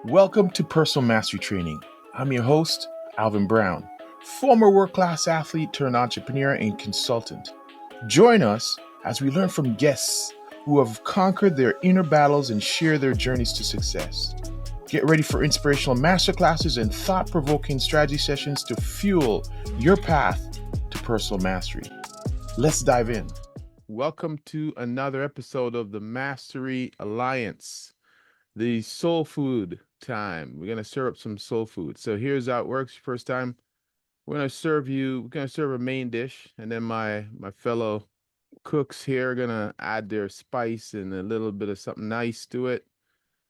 Welcome to Personal Mastery Training. I'm your host, Alvin Brown, former world class athlete turned entrepreneur and consultant. Join us as we learn from guests who have conquered their inner battles and share their journeys to success. Get ready for inspirational masterclasses and thought provoking strategy sessions to fuel your path to personal mastery. Let's dive in. Welcome to another episode of the Mastery Alliance, the soul food time. We're going to serve up some soul food. So here's how it works. First time, we're going to serve a main dish, and then my fellow cooks here are going to add their spice and a little bit of something nice to it.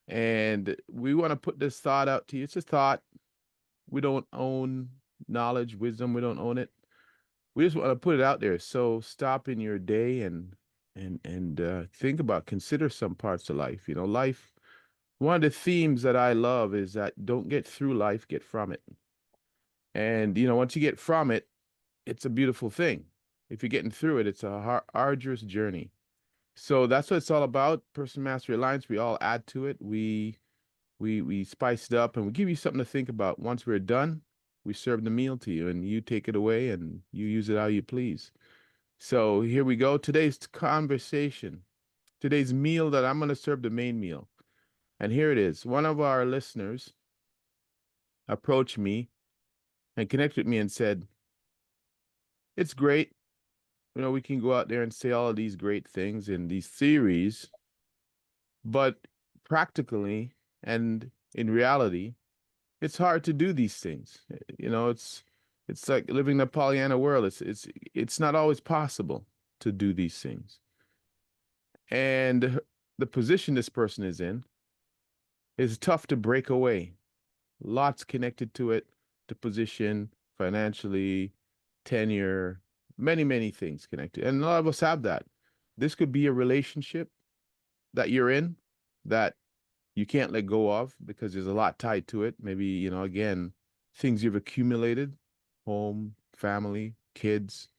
And we want to put this thought out to you. It's a thought. We don't own knowledge, wisdom. We don't own it. We just want to put it out there. So stop in your day and think about, consider some parts of life. Life. One of the themes that I love is that don't get through life, get from it. And, once you get from it, it's a beautiful thing. If you're getting through it, it's a arduous journey. So that's what it's all about. Personal Mastery Alliance, we all add to it. We spice it up and we give you something to think about. Once we're done, we serve the meal to you and you take it away and you use it how you please. So here we go. Today's conversation, today's meal that I'm going to serve the main meal. And here it is. One of our listeners approached me and connected with me and said, it's great. We can go out there and say all of these great things and these theories, but practically and in reality, it's hard to do these things. It's like living in a Pollyanna world. It's not always possible to do these things. And the position this person is in is tough to break away. Lots connected to it, to position, financially, tenure, many, many things connected. And a lot of us have that. This could be a relationship that you're in that you can't let go of because there's a lot tied to it. Maybe, again, things you've accumulated, home, family, kids.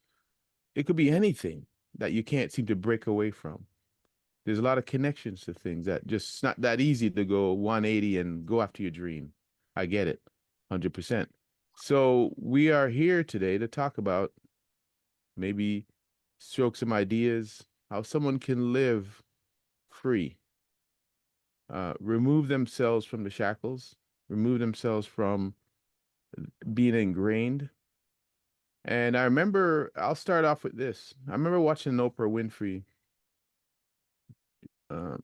It could be anything that you can't seem to break away from. There's a lot of connections to things that just it's not that easy to go 180 and go after your dream. I get it, 100%. So we are here today to talk about maybe stroke some ideas, how someone can live free, remove themselves from the shackles, remove themselves from being ingrained. And I'll start off with this. I remember watching an Oprah Winfrey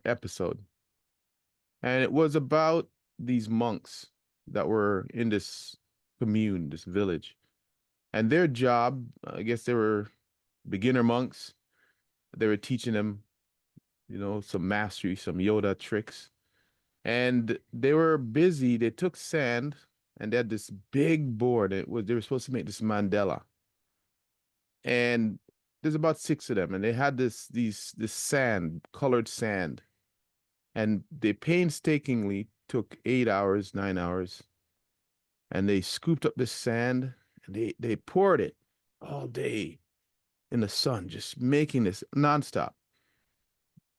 episode, and it was about these monks that were in this commune, this village. And their job, I guess they were beginner monks. They were teaching them, some mastery, some Yoda tricks. And they were busy. They took sand and they had this big board. They were supposed to make this mandala. And there's about 6 of them. And they had this sand, colored sand. And they painstakingly took 8 hours, 9 hours. And they scooped up this sand and they poured it all day in the sun, just making this nonstop,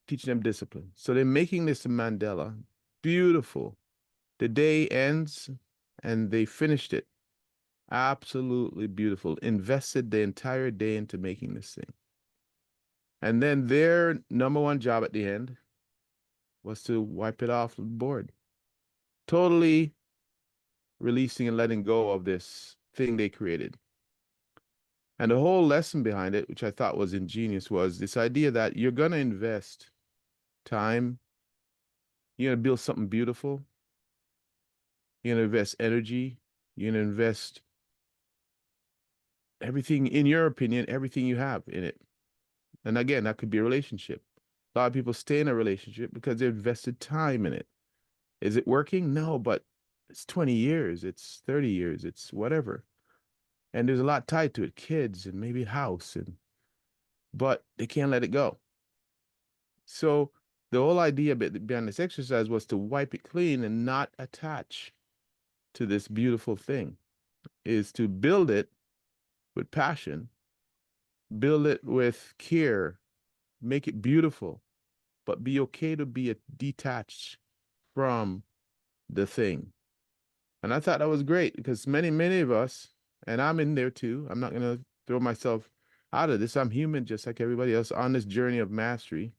teaching them discipline. So they're making this mandala, beautiful. The day ends and they finished it. Absolutely beautiful. Invested the entire day into making this thing. And then their number one job at the end was to wipe it off the board. Totally releasing and letting go of this thing they created. And the whole lesson behind it, which I thought was ingenious, was this idea that you're going to invest time, you're going to build something beautiful, you're going to invest energy, you're going to invest everything, in your opinion, everything you have in it. And again, that could be a relationship. A lot of people stay in a relationship because they invested time in it. Is it working? No, but it's 20 years, it's 30 years, it's whatever. And there's a lot tied to it, kids and maybe a house, but they can't let it go. So the whole idea behind this exercise was to wipe it clean and not attach to this beautiful thing, is to build it with passion, build it with care, make it beautiful, but be okay to be detached from the thing. And I thought that was great because many of us, and I'm in there too. I'm not going to throw myself out of this. I'm human just like everybody else on this journey of mastery.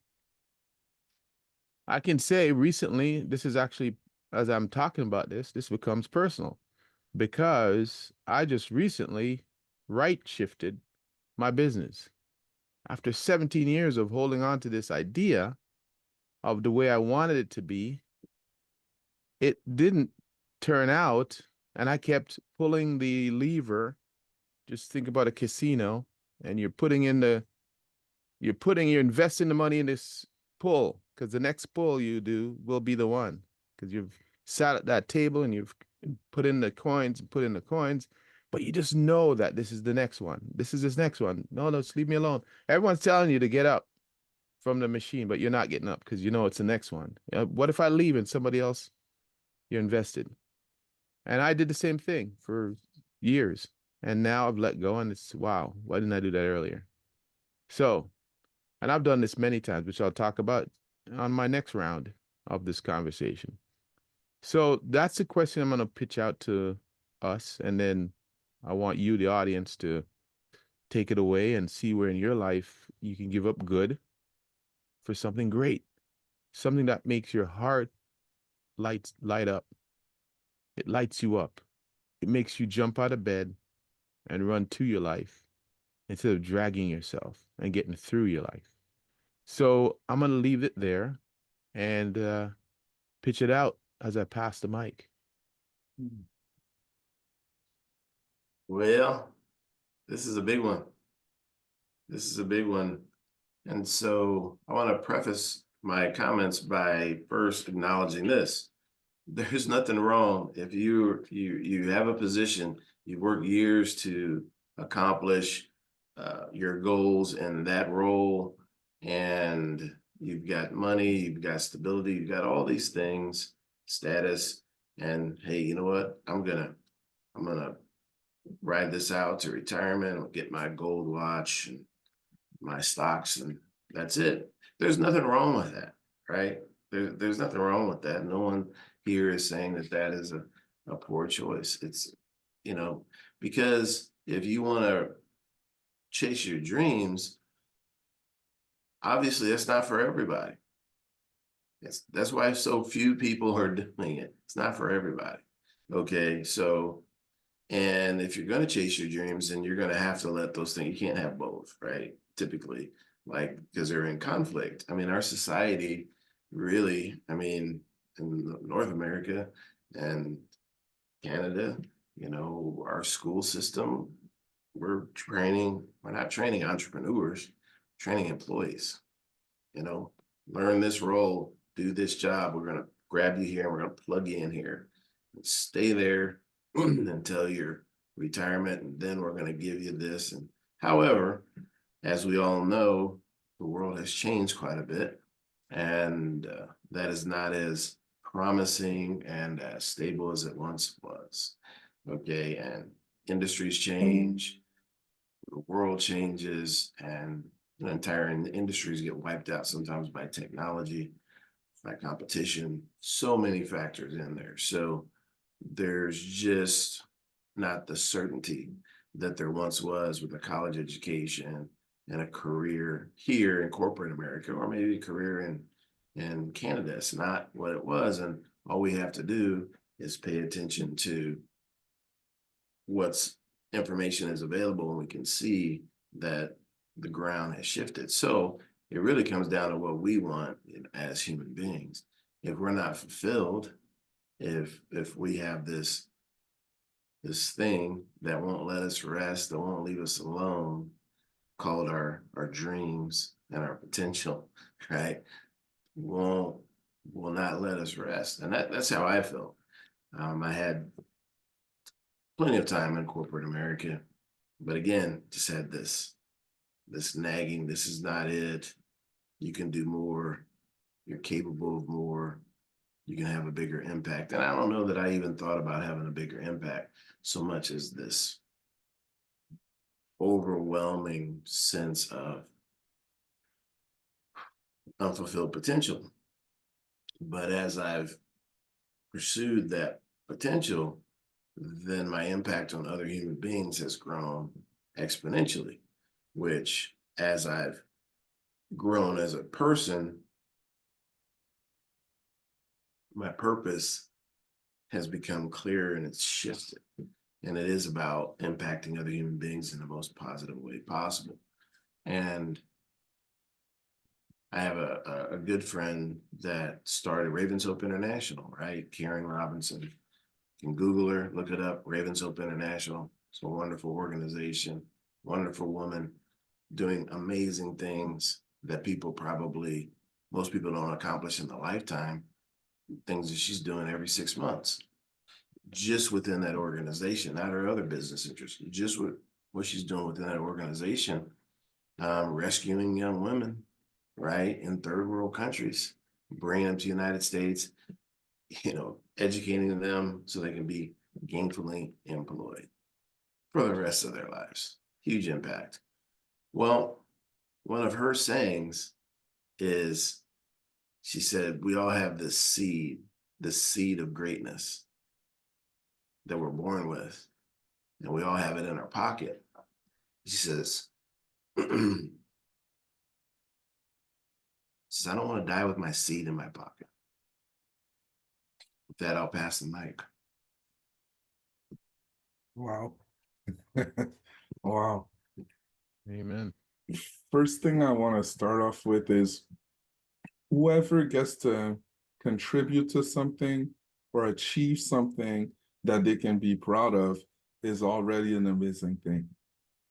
I can say recently, this is actually, as I'm talking about this becomes personal because I just recently right shifted my business. After 17 years of holding on to this idea of the way I wanted it to be, it didn't turn out, and I kept pulling the lever. Just think about a casino, and you're investing the money in this pull because the next pull you do will be the one because you've sat at that table and you've put in the coins and put in the coins, but you just know that this is the next one. This is this next one. No, no, just leave me alone. Everyone's telling you to get up from the machine, but you're not getting up because you know it's the next one. What if I leave and somebody else you're invested? And I did the same thing for years. And now I've let go and it's wow, why didn't I do that earlier? So, and I've done this many times, which I'll talk about on my next round of this conversation. So that's the question I'm going to pitch out to us. And then I want you, the audience, to take it away and see where in your life you can give up good for something great, something that makes your heart light up. It lights you up. It makes you jump out of bed and run to your life instead of dragging yourself and getting through your life. So I'm going to leave it there and pitch it out as I pass the mic. Well, this is a big one. This is a big one. And so I want to preface my comments by first acknowledging this. There's nothing wrong if you have a position, you work years to accomplish your goals in that role, and you've got money, you've got stability, you've got all these things, status, and hey, you know what? I'm gonna ride this out to retirement. I'll get my gold watch and my stocks, and that's it. There's nothing wrong with that, right? There's nothing wrong with that. No one here is saying that that is a poor choice. It's, you know, because if you want to chase your dreams, obviously that's not for everybody. That's why so few people are doing it. It's not for everybody. Okay, so and if you're going to chase your dreams, then you're going to have to let those things, you can't have both, right? Typically, like, because they're in conflict. I mean, our society really, I mean, in North America and Canada, you know, our school system, we're not training entrepreneurs, training employees, you know, learn this role, do this job. We're going to grab you here and we're going to plug you in here and stay there until your retirement. And then we're going to give you this. And however, as we all know, the world has changed quite a bit. And that is not as promising and as stable as it once was. Okay. And industries change, the world changes, and the entire industries get wiped out sometimes by technology, by competition, so many factors in there. So there's just not the certainty that there once was with a college education and a career here in corporate America, or maybe a career in Canada. It's not what it was. And all we have to do is pay attention to what's information is available, and we can see that the ground has shifted. So it really comes down to what we want as human beings. If we're not fulfilled, if we have this thing that won't let us rest, that won't leave us alone, called our dreams and our potential, right? Won't will not let us rest. And that's how I felt. I had plenty of time in corporate America, but again, just had this nagging, this is not it. You can do more, you're capable of more, you can have a bigger impact. And I don't know that I even thought about having a bigger impact so much as this overwhelming sense of unfulfilled potential. But as I've pursued that potential, then my impact on other human beings has grown exponentially, which as I've grown as a person, my purpose has become clear and it's shifted. And it is about impacting other human beings in the most positive way possible. And I have a good friend that started Ravens Hope International, right? Karen Robinson. You can Google her, look it up, Ravens Hope International. It's a wonderful organization, wonderful woman doing amazing things that most people don't accomplish in a lifetime, things that she's doing every 6 months, just within that organization, not her other business interests, just what she's doing within that organization, rescuing young women, right, in third world countries, bringing them to the United States, educating them so they can be gainfully employed for the rest of their lives. Huge impact. Well, one of her sayings is, she said, we all have this seed of greatness that we're born with, and we all have it in our pocket. She says, I don't want to die with my seed in my pocket. With that, I'll pass the mic. Wow. Wow. Amen. First thing I want to start off with is whoever gets to contribute to something or achieve something that they can be proud of is already an amazing thing.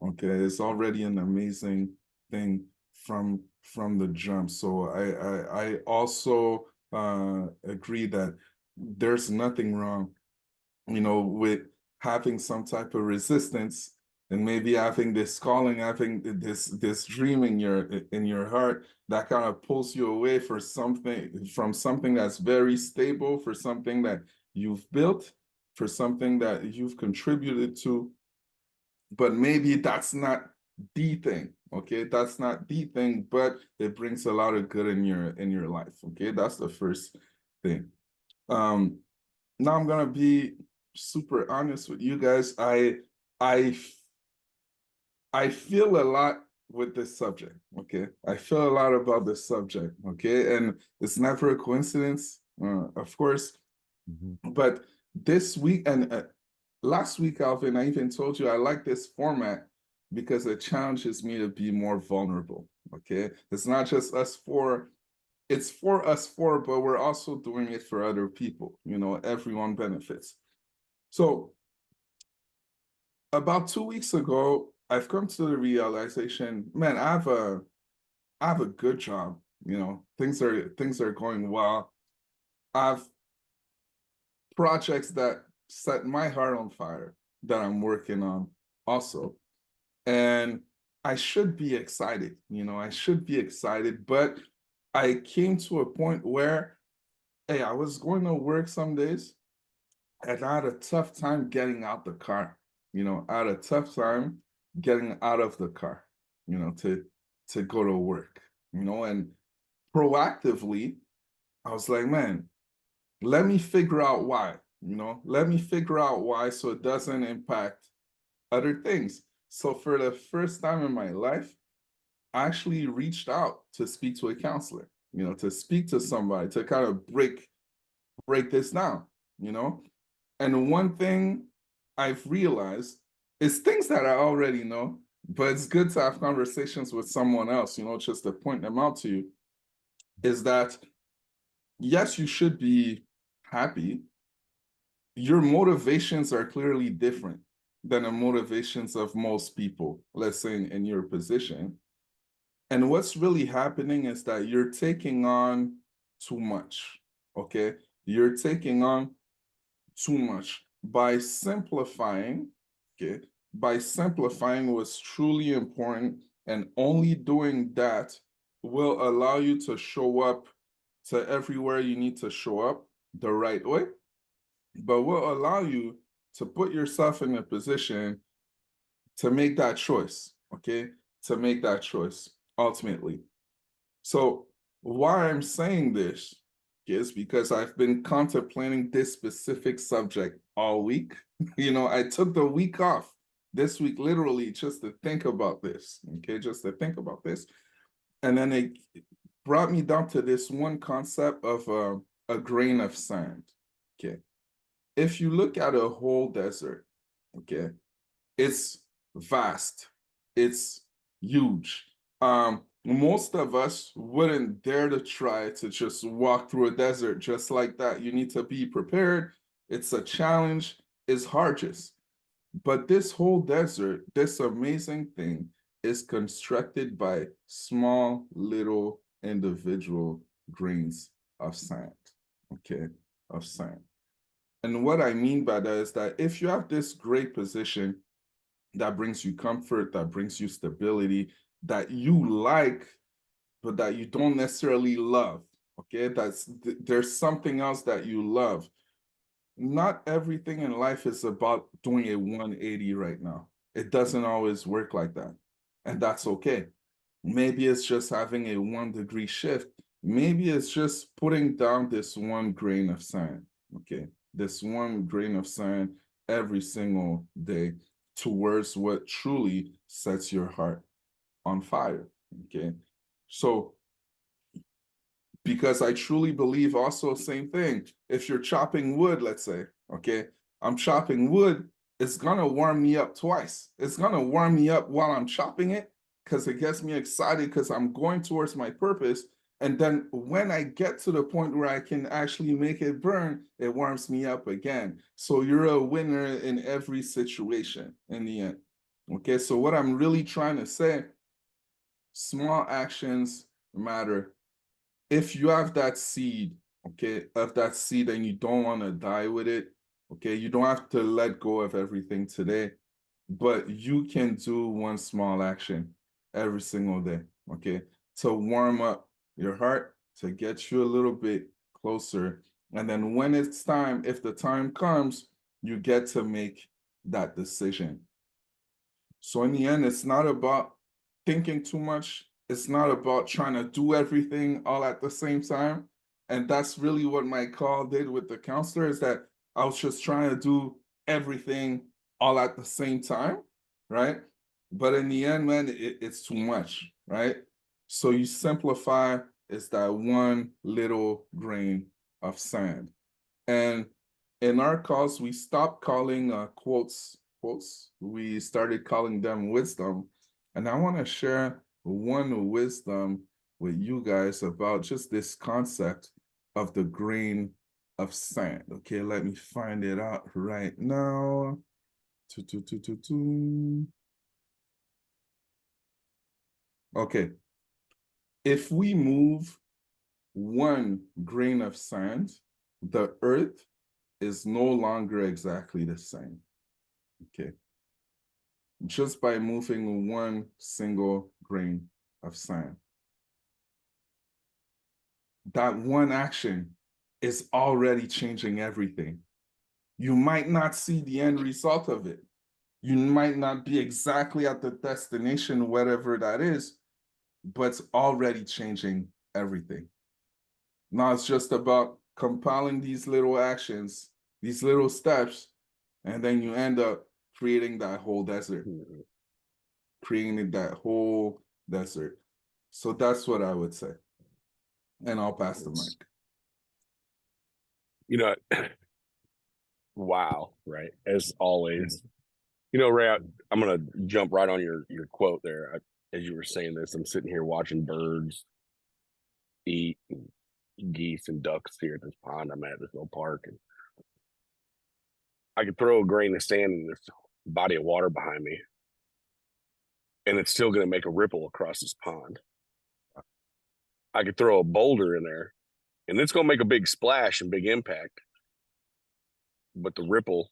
Okay, it's already an amazing thing from the jump. So I also agree that there's nothing wrong, with having some type of resistance and maybe having this calling, having this dream in your heart that kind of pulls you away from something that's very stable, for something that you've built, for something that you've contributed to. But maybe that's not the thing, okay? That's not the thing, but it brings a lot of good in your life, okay? That's the first thing. Now I'm gonna be super honest with you guys. I feel a lot with this subject, okay? I feel a lot about this subject, okay? And it's never a coincidence, of course. But this week and last week, Alvin, I even told you I like this format because it challenges me to be more vulnerable, okay? It's not just it's for us four, but we're also doing it for other people. Everyone benefits. So about 2 weeks ago, I've come to the realization, man, I have a good job. Things are going well. I've projects that set my heart on fire that I'm working on also. And I should be excited, I should be excited, but I came to a point where, hey, I was going to work some days and I had a tough time getting out the car. I had a tough time getting out of the car, to go to work, and proactively, I was like, man, let me figure out why, let me figure out why so it doesn't impact other things. So for the first time in my life, I actually reached out to speak to a counselor, to speak to somebody to kind of break this down, And one thing I've realized is things that I already know, but it's good to have conversations with someone else, just to point them out to you, is that yes, you should be happy. Your motivations are clearly different than the motivations of most people, let's say in your position. And what's really happening is that you're taking on too much, okay? You're taking on too much. By simplifying, okay, by simplifying what's truly important, and only doing that will allow you to show up to everywhere you need to show up the right way, but will allow you to put yourself in a position to make that choice, okay? To make that choice ultimately. So why I'm saying this is because I've been contemplating this specific subject all week. I took the week off this week, literally, just to think about this. Okay, just to think about this. And then it brought me down to this one concept of a grain of sand. Okay. If you look at a whole desert, okay, it's vast, it's huge. Most of us wouldn't dare to try to just walk through a desert just like that. You need to be prepared. It's a challenge. It's hardest. But this whole desert, this amazing thing, is constructed by small little individual grains of sand, okay, of sand. And what I mean by that is that if you have this great position that brings you comfort, that brings you stability, that you like, but that you don't necessarily love, okay, there's something else that you love. Not everything in life is about doing a 180 right now. It doesn't always work like that. And that's okay. Maybe it's just having a 1 degree shift. Maybe it's just putting down this 1 grain of sand, okay? This 1 grain of sand every single day towards what truly sets your heart on fire, okay? So, because I truly believe also same thing. If you're chopping wood, let's say, okay, I'm chopping wood, it's gonna warm me up twice. It's gonna warm me up while I'm chopping it because it gets me excited because I'm going towards my purpose. And then when I get to the point where I can actually make it burn, it warms me up again. So you're a winner in every situation in the end. Okay, so what I'm really trying to say, small actions matter. If you have that seed, okay, of that seed and you don't want to die with it, okay, you don't have to let go of everything today, but you can do one small action every single day, okay, to warm up your heart, to get you a little bit closer. And then when it's time, if the time comes, you get to make that decision. So in the end, it's not about thinking too much. It's not about trying to do everything all at the same time. And that's really what my call did with the counselor, is that I was just trying to do everything all at the same time, right? But in the end, man, it's too much, right? So you simplify, it's that 1 little grain of sand. And in our calls, we stopped calling quotes, we started calling them wisdom. And I want to share one wisdom with you guys about just this concept of the grain of sand. Okay, let me find it out right now. Okay, if we move 1 grain of sand, the earth is no longer exactly the same. Okay. Just by moving 1 single grain of sand. That one action is already changing everything. You might not see the end result of it. You might not be exactly at the destination, whatever that is, but it's already changing everything. Now it's just about compiling these little actions, these little steps, and then you end up creating that whole desert. Creating that whole desert. So that's what I would say. And I'll pass the mic. Wow, right? As always. Ray, I'm going to jump right on your quote there. As you were saying this, I'm sitting here watching birds eat, and geese and ducks here at this pond I'm at, this little park. And I could throw a grain of sand in this body of water behind me, and it's still going to make a ripple across this pond. I could throw a boulder in there, and it's going to make a big splash and big impact. But the ripple,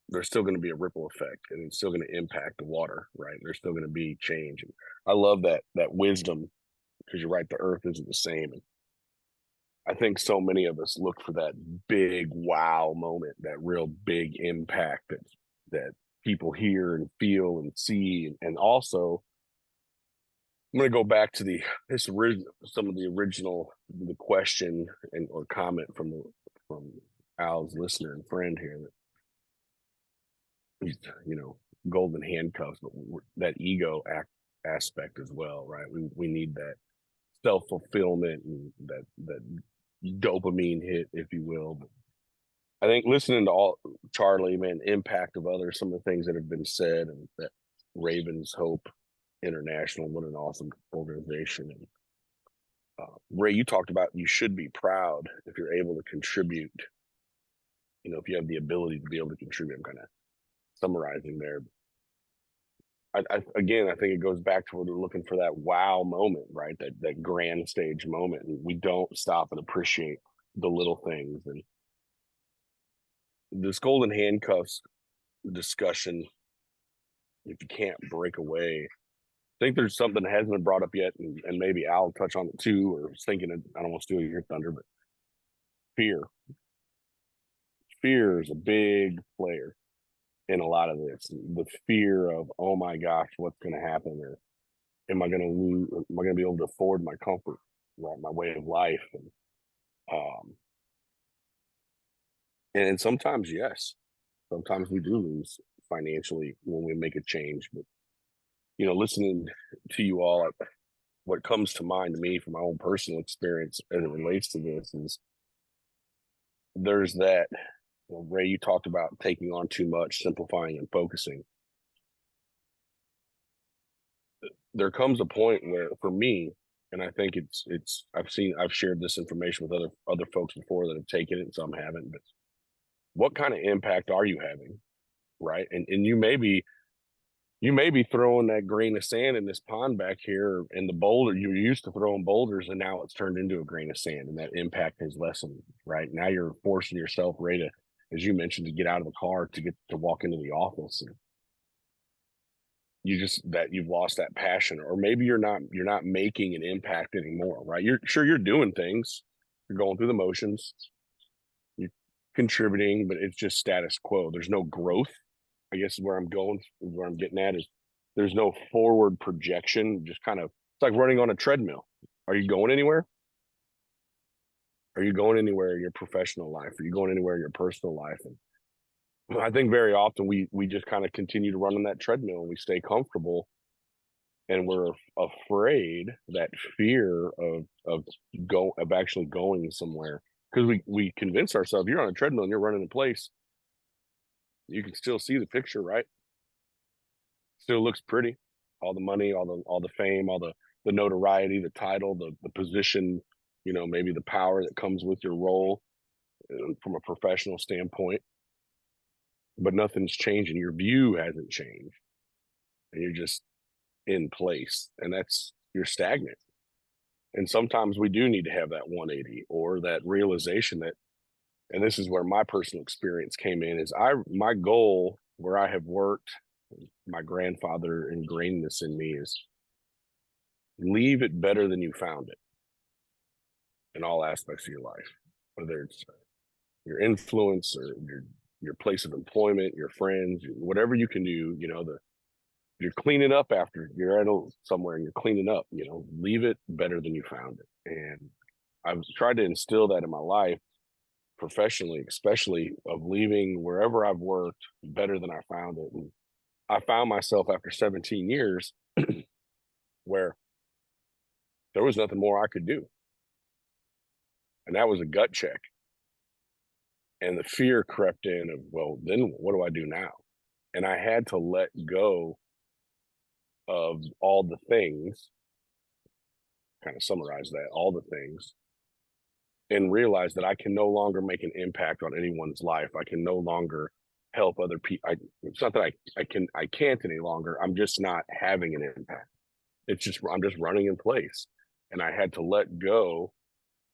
there's still going to be a ripple effect, and it's still going to impact the water, right? There's still going to be change. And I love that wisdom, because you're right, the earth isn't the same. And I think so many of us look for that big wow moment, that real big impact that people hear and feel and see. And also, I'm going to go back to some of the original the question or comment from Al's listener and friend here that, you know, golden handcuffs, but that ego aspect as well, right? We need that self-fulfillment and that dopamine hit, if you will. But I think listening to all Charlie, man, impact of others, some of the things that have been said, and that Ravens Hope International, what an awesome organization. And Ray, you talked about you should be proud if you're able to contribute. You know, if you have the ability to be able to contribute. I'm kind of summarizing there. Again, I think it goes back to where we're looking for that wow moment, right? That grand stage moment. And we don't stop and appreciate the little things. And this golden handcuffs discussion, if you can't break away, I think there's something that hasn't been brought up yet, and maybe Al will touch on it too, or was thinking, I don't want to steal your thunder, but fear. Fear is a big player in a lot of this. The fear of, oh my gosh, what's going to happen? Or am I going to lose? Am I going to be able to afford my comfort, right? My way of life? And sometimes, yes, sometimes we do lose financially when we make a change. But, you know, listening to you all, what comes to mind to me from my own personal experience as it relates to this is there's that, Ray, you talked about taking on too much, simplifying and focusing. There comes a point where, for me, and I think I've shared this information with other folks before that have taken it and some haven't, but what kind of impact are you having, right? And you may be throwing that grain of sand in this pond back here, and the boulder, you're used to throwing boulders, and now it's turned into a grain of sand, and that impact has lessened, right? Now you're forcing yourself, Ray, to, as you mentioned, to get out of the car to walk into the office, and you've lost that passion, or maybe you're not making an impact anymore, right? You're doing things, you're going through the motions, you're contributing, but it's just status quo. There's no growth, I guess, is where I'm getting at, is there's no forward projection. Just kind of, it's like running on a treadmill. Are you going anywhere? Are you going anywhere in your professional life? Are you going anywhere in your personal life? And I think very often we just kind of continue to run on that treadmill, and we stay comfortable, and we're afraid, that fear of actually going somewhere, because we convince ourselves, you're on a treadmill and you're running in place, you can still see the picture, right? Still looks pretty. All the money, all the fame, all the notoriety, the title, the position, you know, maybe the power that comes with your role from a professional standpoint. But nothing's changing. Your view hasn't changed, and you're just in place, and you're stagnant. And sometimes we do need to have that 180, or that realization that, and this is where my personal experience came in, is my goal, where I have worked, my grandfather ingrained this in me, is leave it better than you found it in all aspects of your life, whether it's your influence or your place of employment, your friends, whatever you can do. You know, you're cleaning up after you're at somewhere and you're cleaning up, you know, leave it better than you found it. And I've tried to instill that in my life, professionally, especially, of leaving wherever I've worked better than I found it. And I found myself after 17 years where there was nothing more I could do. And that was a gut check. And the fear crept in of, well, then what do I do now? And I had to let go of all the things, kind of summarize that, all the things, and realize that I can no longer make an impact on anyone's life. I can no longer help other people. It's not that I can't any longer. I'm just not having an impact. I'm just running in place. And I had to let go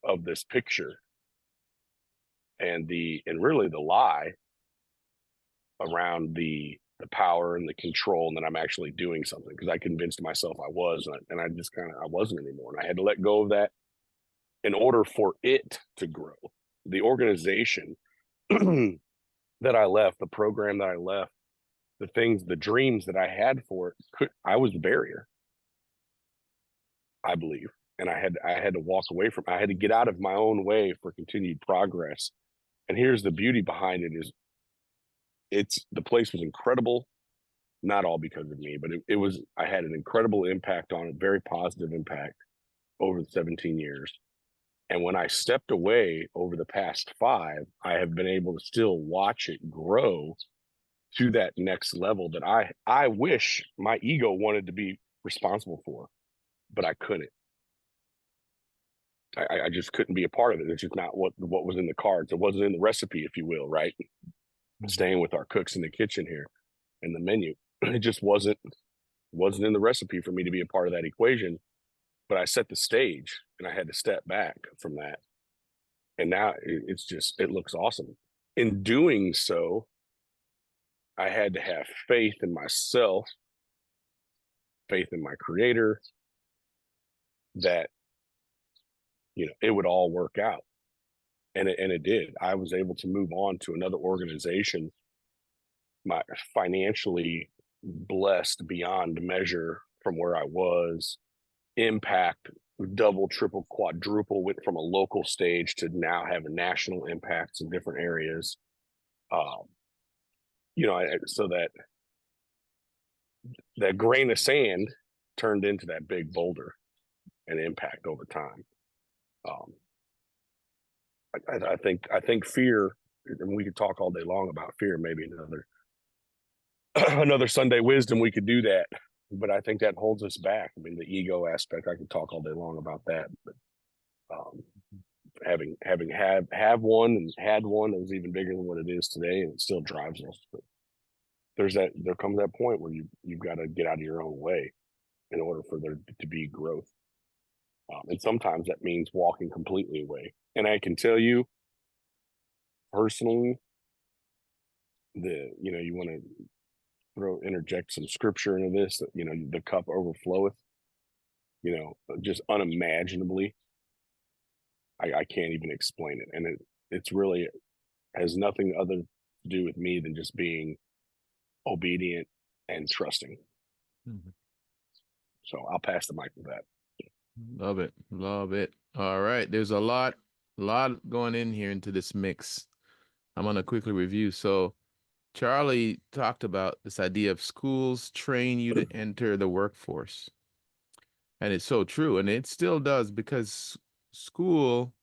of this picture and really the lie around the power and the control, and that I'm actually doing something, because I convinced myself I was, and I just I wasn't anymore. And I had to let go of that in order for it to grow. The organization that I left, the program that I left, the dreams that I had for it, I was the barrier. I believe. And I had to walk away from, I had to get out of my own way for continued progress. And here's the beauty behind it is the place was incredible, not all because of me, but it was, I had an incredible impact on it, very positive impact over the 17 years. And when I stepped away over the past 5, I have been able to still watch it grow to that next level that I wish my ego wanted to be responsible for, but I couldn't. I just couldn't be a part of it. It's just not what was in the cards. It wasn't in the recipe, if you will, right? Staying with our cooks in the kitchen here and the menu. It just wasn't in the recipe for me to be a part of that equation. But I set the stage and I had to step back from that. And now it looks awesome. In doing so, I had to have faith in myself, faith in my creator, that, it would all work out. And it did. I was able to move on to another organization, financially blessed beyond measure from where I was. Impact, double, triple, quadruple, went from a local stage to now having national impacts in different areas. So that grain of sand turned into that big boulder and impact over time. I think fear, and we could talk all day long about fear, maybe another Sunday wisdom, we could do that, but I think that holds us back. I mean, the ego aspect, I could talk all day long about that, but having have one and had one that was even bigger than what it is today, and it still drives us. But there comes that point where you've got to get out of your own way in order for there to be growth. And sometimes that means walking completely away. And I can tell you personally, you want to interject some scripture into this, that, the cup overfloweth, just unimaginably. I can't even explain it. And it's really has nothing other to do with me than just being obedient and trusting. Mm-hmm. So I'll pass the mic with that. Love it. Love it. All right. There's a lot going in here into this mix. I'm going to quickly review. So Charlie talked about this idea of schools train you to enter the workforce. And it's so true. And it still does, because school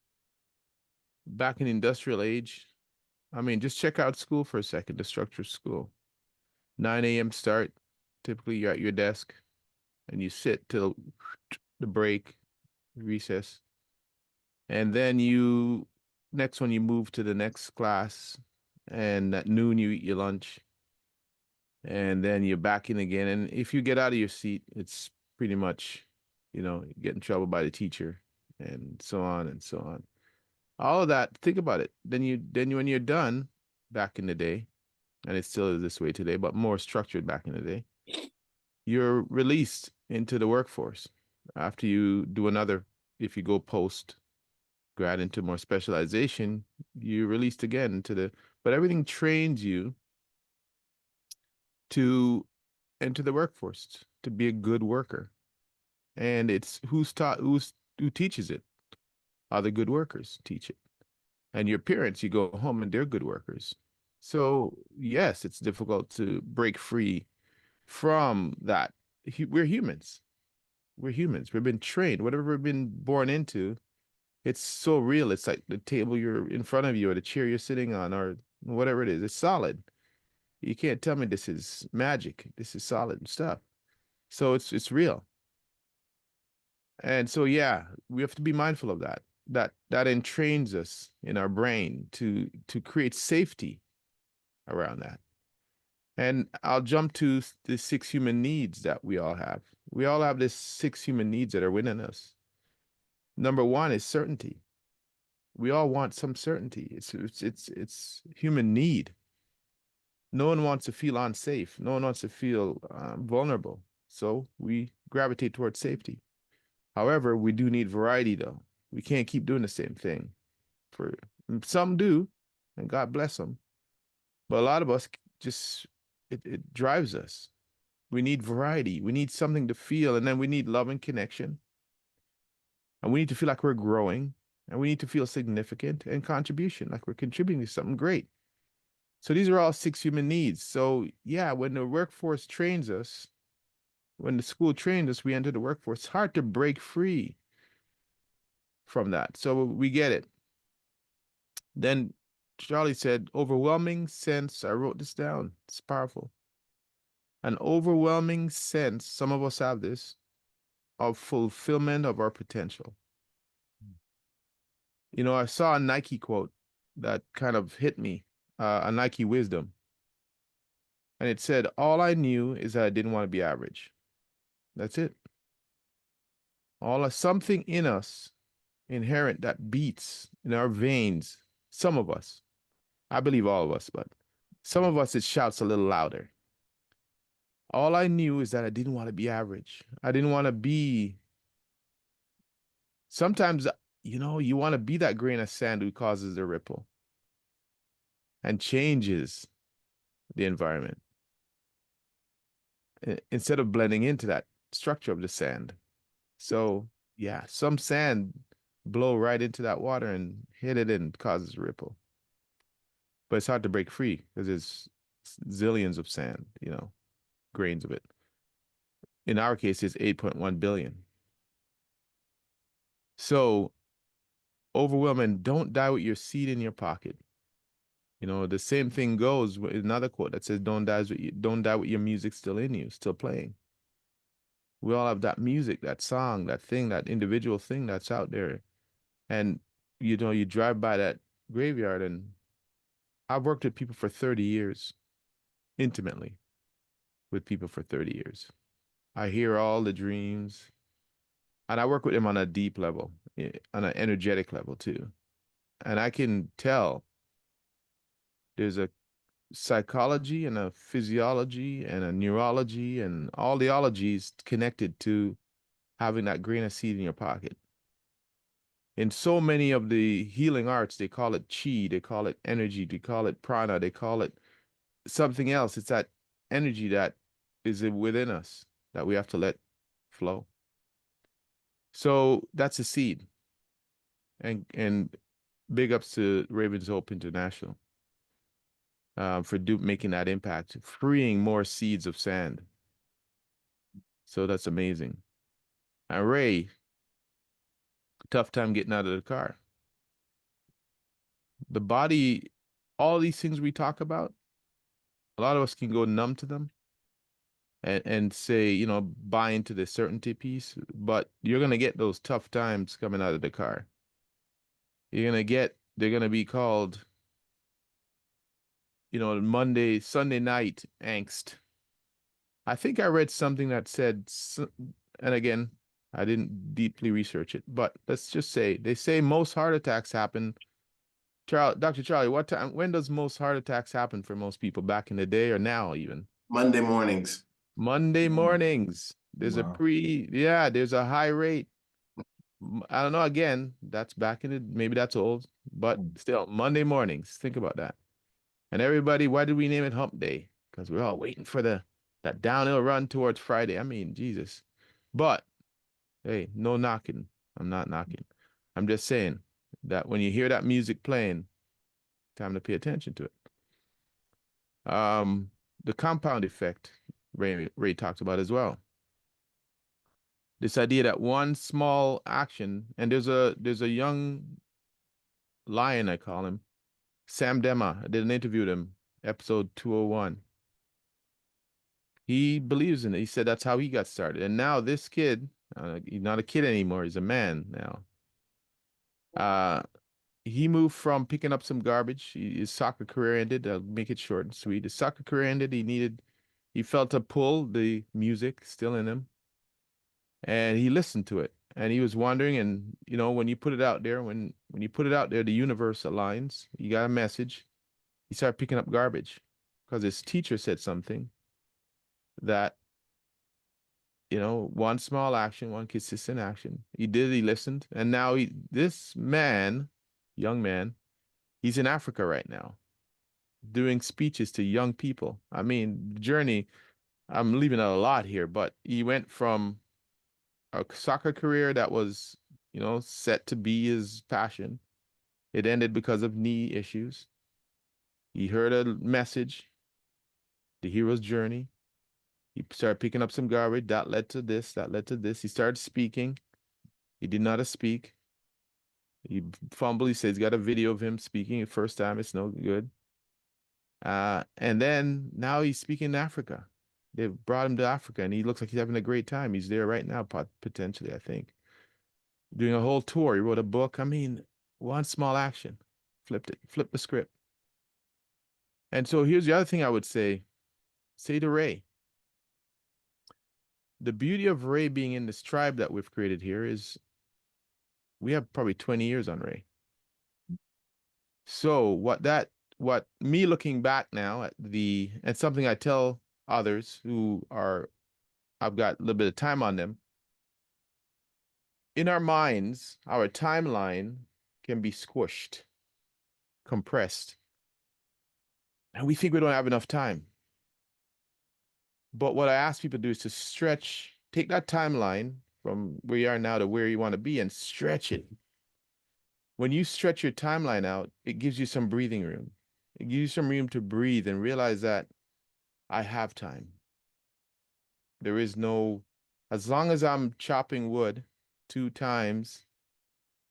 back in the industrial age, I mean, just check out school for a second, the structure of school. 9 a.m. start. Typically, you're at your desk and you sit till the break, recess. And then next one, you move to the next class. And at noon, you eat your lunch. And then you're back in again. And if you get out of your seat, it's pretty much, you get in trouble by the teacher and so on and so on. All of that, think about it. Then when you're done back in the day, and it still is this way today, but more structured back in the day, you're released into the workforce. After you do if you go post grad into more specialization, you're released again but everything trains you to enter the workforce, to be a good worker. And it's who teaches it? Other good workers teach it. And your parents, you go home and they're good workers. So yes, it's difficult to break free from that. We're humans. We've been trained. Whatever we've been born into, it's so real. It's like the table you're in front of you, or the chair you're sitting on, or whatever it is. It's solid. You can't tell me this is magic. This is solid stuff. So it's real. And so, yeah, we have to be mindful of that. That entrains us in our brain to create safety around that. And I'll jump to the 6 human needs that we all have. We all have this 6 human needs that are within us. Number 1 is certainty. We all want some certainty. It's human need. No one wants to feel unsafe. No one wants to feel vulnerable. So we gravitate towards safety. However, we do need variety, though. We can't keep doing the same thing. Some do, and God bless them. But a lot of us it drives us. We need variety. We need something to feel, and then we need love and connection. And we need to feel like we're growing, and we need to feel significant and contribution, like we're contributing to something great. So these are all 6 human needs. So yeah, when the workforce trains us, when the school trains us, we enter the workforce. It's hard to break free from that. So we get it. Then Charlie said, overwhelming sense. I wrote this down. It's powerful. An overwhelming sense, some of us have this, of fulfillment of our potential. You know, I saw a Nike quote that kind of hit me, a Nike wisdom. And it said, all I knew is that I didn't want to be average. That's it. Something in us inherent that beats in our veins. Some of us, I believe all of us, but some of us, it shouts a little louder. All I knew is that I didn't want to be average. I didn't want to be. Sometimes, you want to be that grain of sand who causes the ripple and changes the environment instead of blending into that structure of the sand. So, yeah, some sand blow right into that water and hit it and causes a ripple. But it's hard to break free because there's zillions of sand, grains of it. In our case, it's 8.1 billion. So, overwhelming, don't die with your seed in your pocket. The same thing goes with another quote that says, don't die with your music still in you, still playing. We all have that music, that song, that thing, that individual thing that's out there. And, you drive by that graveyard, and I've worked with people for 30 years, intimately with people for 30 years. I hear all the dreams, and I work with them on a deep level, on an energetic level too. And I can tell there's a psychology and a physiology and a neurology and all the ologies connected to having that grain of seed in your pocket. In so many of the healing arts, they call it chi, they call it energy, they call it prana, they call it something else. It's that energy that is within us that we have to let flow. So that's a seed. And big ups to Ravens Hope International for making that impact, freeing more seeds of sand. So that's amazing. And Ray, tough time getting out of the car. The body, all these things we talk about, a lot of us can go numb to them and say, buy into the certainty piece, but you're going to get those tough times coming out of the car. They're going to be called, Sunday night angst. I think I read something that said, and again, I didn't deeply research it, but let's just say they say most heart attacks happen. Dr. Charlie, when does most heart attacks happen for most people, back in the day or now even? Monday mornings. Monday mornings. There's Wow. there's a high rate. I don't know, again, that's back in it. Maybe that's old, but still, Monday mornings. Think about that. And everybody, why did we name it Hump Day? Because we're all waiting for that downhill run towards Friday. I mean, Jesus. But hey, no knocking. I'm not knocking. I'm just saying that when you hear that music playing, time to pay attention to it. The compound effect Ray talked about as well. This idea that one small action, and there's a young lion, I call him, Sam Dema. I did an interview with him, episode 201. He believes in it. He said that's how he got started. And now this kid, he's not a kid anymore. He's a man now. He moved from picking up some garbage. His soccer career ended. I'll make it short and sweet. His soccer career ended. He felt a pull, the music still in him, and he listened to it. And he was wondering, and when you put it out there, when you put it out there, the universe aligns. You got a message. He started picking up garbage because his teacher said something that, one small action, one consistent action. He did, he listened. And now this man, young man, he's in Africa right now doing speeches to young people. I mean, the journey, I'm leaving out a lot here, but he went from a soccer career that was set to be his passion. It ended because of knee issues. He heard a message, the hero's journey. He started picking up some garbage. That led to this. That led to this. He started speaking. He didn't know how to speak. He fumbled. He says he's got a video of him speaking the first time. It's no good. And then now he's speaking in Africa. They've brought him to Africa, and he looks like he's having a great time. He's there right now, potentially, I think. Doing a whole tour. He wrote a book. I mean, one small action. Flipped the script. And so here's the other thing I would say to Ray. The beauty of Ray being in this tribe that we've created here is we have probably 20 years on Ray. So what me looking back now and something I tell others I've got a little bit of time on them. In our minds, our timeline can be squished, compressed, and we think we don't have enough time. But what I ask people to do is to take that timeline from where you are now to where you want to be and stretch it. When you stretch your timeline out, it gives you some breathing room. It gives you some room to breathe and realize that I have time. There is no, as long as I'm chopping wood 2 times,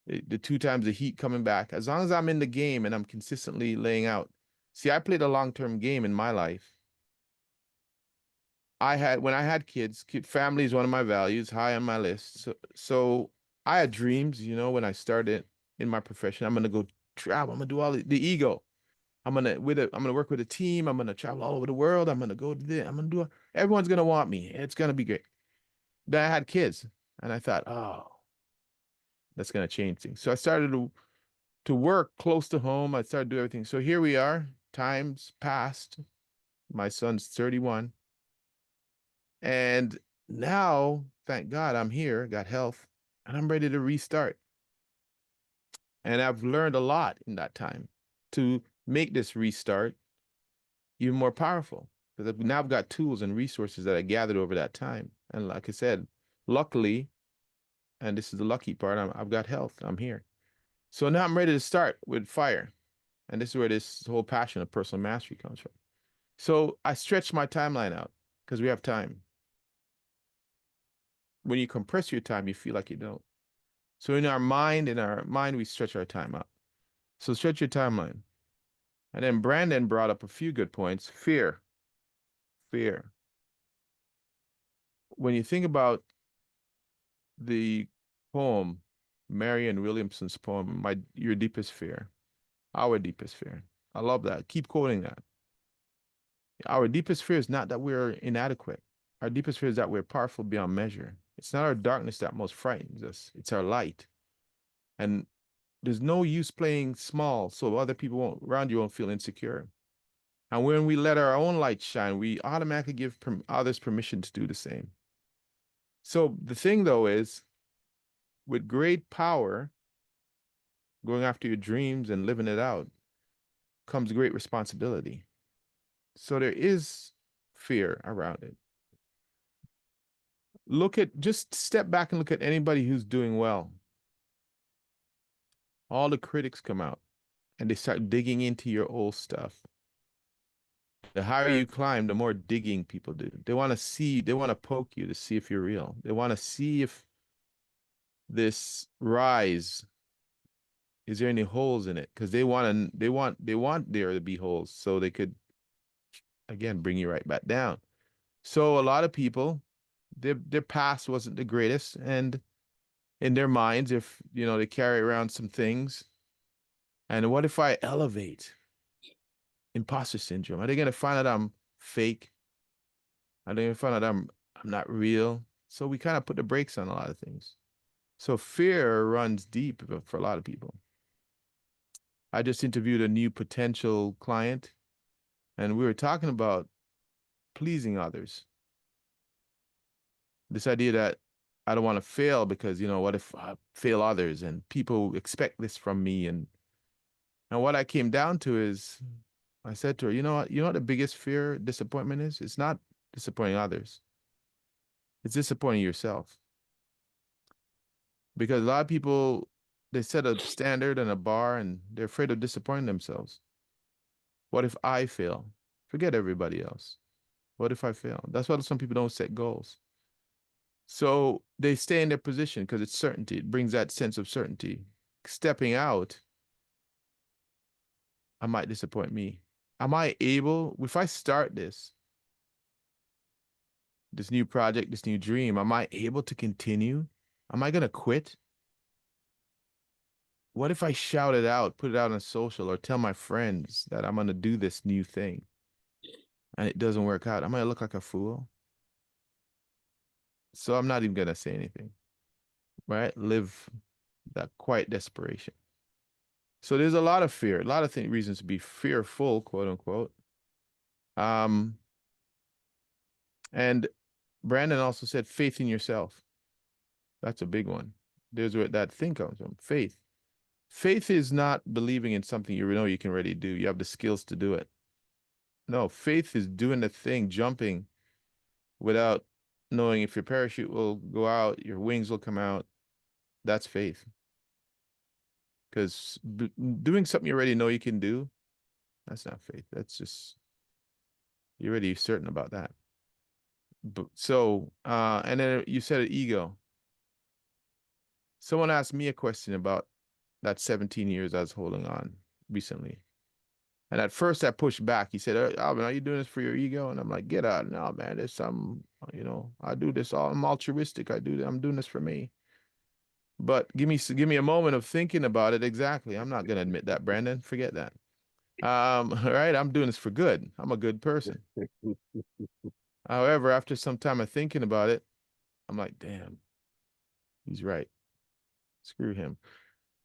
the 2 times the heat coming back, as long as I'm in the game and I'm consistently laying out. See, I played a long-term game in my life. When I had kids, family is one of my values, high on my list. So I had dreams, when I started in my profession. I'm gonna go travel. I'm gonna do all the ego. I'm gonna work with a team. I'm gonna travel all over the world. I'm gonna go to this. Everyone's gonna want me. It's gonna be great. Then I had kids, and I thought, oh, that's gonna change things. So I started to work close to home. I started to do everything. So here we are. Time's passed. My son's 31. And now, thank God, I'm here, got health, and I'm ready to restart. And I've learned a lot in that time to make this restart even more powerful. Because now I've got tools and resources that I gathered over that time. And like I said, luckily, and this is the lucky part, I've got health. I'm here. So now I'm ready to start with fire. And this is where this whole passion of personal mastery comes from. So I stretch my timeline out because we have time. When you compress your time, you feel like you don't. So in our mind, we stretch our time out. So stretch your timeline. And then Brandon brought up a few good points. Fear. When you think about the poem, Marianne Williamson's poem, Your Deepest Fear, Our Deepest Fear. I love that. Keep quoting that. Our deepest fear is not that we're inadequate. Our deepest fear is that we're powerful beyond measure. It's not our darkness that most frightens us. It's our light. And there's no use playing small so other people around you won't feel insecure. And when we let our own light shine, we automatically give others permission to do the same. So the thing, though, is with great power, going after your dreams and living it out, comes great responsibility. So there is fear around it. Just step back and look at anybody who's doing well. All the critics come out and they start digging into your old stuff. The higher you climb, the more digging people do. They want to poke you to see if you're real. They want to see if this rise, is there any holes in it? Because they want there to be holes so they could, again, bring you right back down. So a lot of people, their past wasn't the greatest, and in their minds, if they carry around some things, and what if I elevate? Imposter syndrome. Are they gonna find out I'm fake? Are they gonna find out I'm not real? So we kind of put the brakes on a lot of things. So fear runs deep for a lot of people. I just interviewed a new potential client, and we were talking about pleasing others. This idea that I don't want to fail because, what if I fail others and people expect this from me? And what I came down to is I said to her, you know what the biggest fear, disappointment is? It's not disappointing others. It's disappointing yourself. Because a lot of people, they set a standard and a bar and they're afraid of disappointing themselves. What if I fail? Forget everybody else. What if I fail? That's why some people don't set goals. So they stay in their position because it's certainty. It brings that sense of certainty. Stepping out, I might disappoint me. Am I able, if I start this new project, this new dream, am I able to continue? Am I going to quit? What if I shout it out, put it out on social, or tell my friends that I'm going to do this new thing and it doesn't work out? Am I going to look like a fool? So I'm not even going to say anything, right? Live that quiet desperation. So there's a lot of fear, a lot of reasons to be fearful, quote unquote. And Brandon also said faith in yourself. That's a big one. There's where that thing comes from, faith. Faith is not believing in something you know you can already do. You have the skills to do it. No, faith is doing the thing, jumping without knowing if your parachute will go out, your wings will come out. That's faith. Because doing something you already know you can do, that's not faith. That's just, you're already certain about that. So, and then you said ego. Someone asked me a question about that 17 years I was holding on recently. And at first I pushed back. He said, Alvin, are you doing this for your ego? And I'm like, get out. No, man, there's some, I do this all. I'm altruistic. I'm doing this for me. But give me a moment of thinking about it. Exactly. I'm not going to admit that, Brandon. Forget that. All right. I'm doing this for good. I'm a good person. However, after some time of thinking about it, I'm like, damn, he's right. Screw him.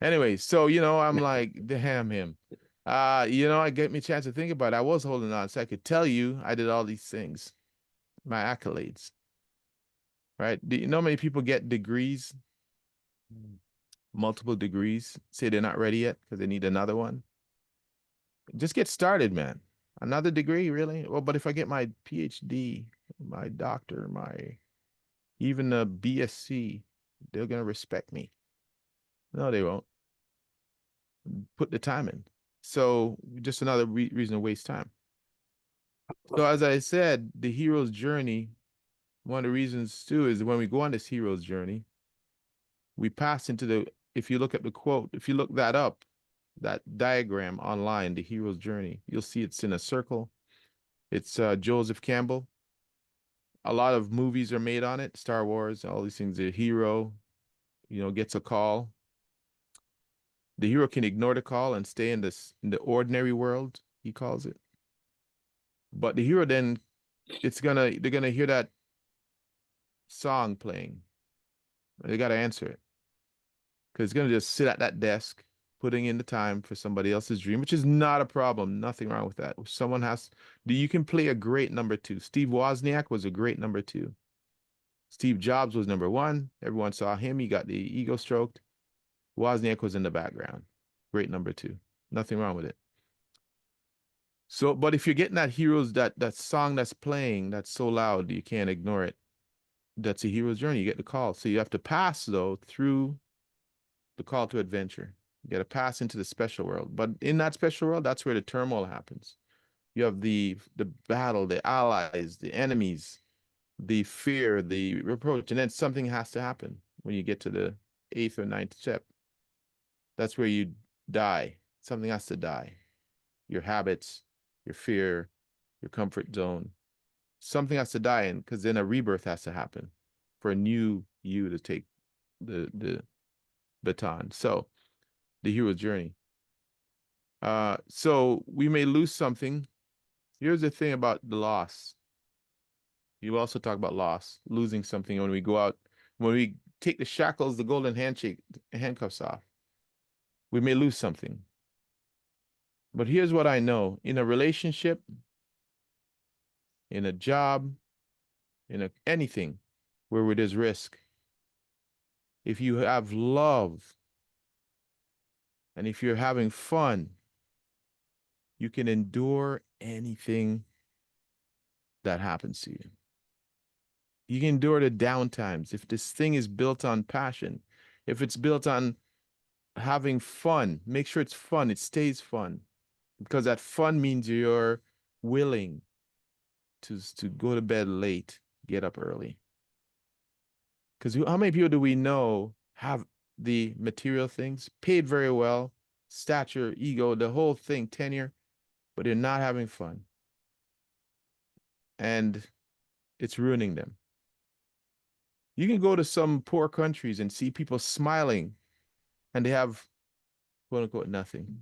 Anyway, so, I'm like, damn him. I get me a chance to think about it. I was holding on, so I could tell you I did all these things, my accolades, right? Do you know how many people get degrees, multiple degrees, say they're not ready yet because they need another one? Just get started, man. Another degree, really? Well, but if I get my PhD, my doctor, even a BSc, they're gonna respect me. No, they won't. Put the time in. So just another reason to waste time. So as I said, the hero's journey, one of the reasons too is when we go on this hero's journey, we pass into if you look at the quote, if you look that up, that diagram online, the hero's journey, you'll see it's in a circle. It's Joseph Campbell. A lot of movies are made on it, Star Wars, all these things. The hero, gets a call. The hero can ignore the call and stay in the ordinary world, he calls it. But the hero then, they're gonna hear that song playing. They gotta answer it. Because it's gonna just sit at that desk, putting in the time for somebody else's dream, which is not a problem. Nothing wrong with that. You can play a great number two. Steve Wozniak was a great number two. Steve Jobs was number one. Everyone saw him. He got the ego stroked. Wozniak was in the background. Great number two. Nothing wrong with it. So, but if you're getting that that song that's playing, that's so loud, you can't ignore it. That's a hero's journey. You get the call. So you have to pass, though, through the call to adventure. You got to pass into the special world. But in that special world, that's where the turmoil happens. You have the battle, the allies, the enemies, the fear, the reproach, and then something has to happen when you get to the 8th or 9th step. That's where you die. Something has to die. Your habits, your fear, your comfort zone. Something has to die, and because then a rebirth has to happen for a new you to take the baton. So the hero's journey. So we may lose something. Here's the thing about the loss. You also talk about loss, losing something when we go out, when we take the shackles, the golden handcuffs off. We may lose something. But here's what I know. In a relationship, in a job, anything where there's risk, if you have love and if you're having fun, you can endure anything that happens to you. You can endure the downtimes. If this thing is built on passion, If it's built on having fun, make sure it's fun, it stays fun. Because that fun means you're willing to go to bed late, get up early. Because how many people do we know have the material things, paid very well, stature, ego, the whole thing, tenure, but they're not having fun. And it's ruining them. You can go to some poor countries and see people smiling and they have quote unquote nothing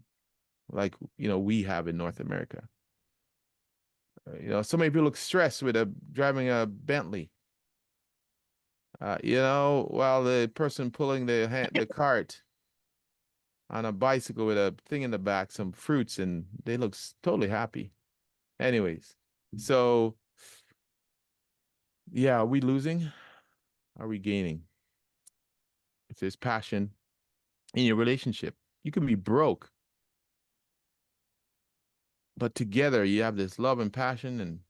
like, we have in North America. So many people look stressed with driving a Bentley. While the person pulling the cart on a bicycle with a thing in the back, some fruits, and they look totally happy. Anyways, so yeah, are we losing? Are we gaining? If there's passion in your relationship, you can be broke, but together you have this love and passion,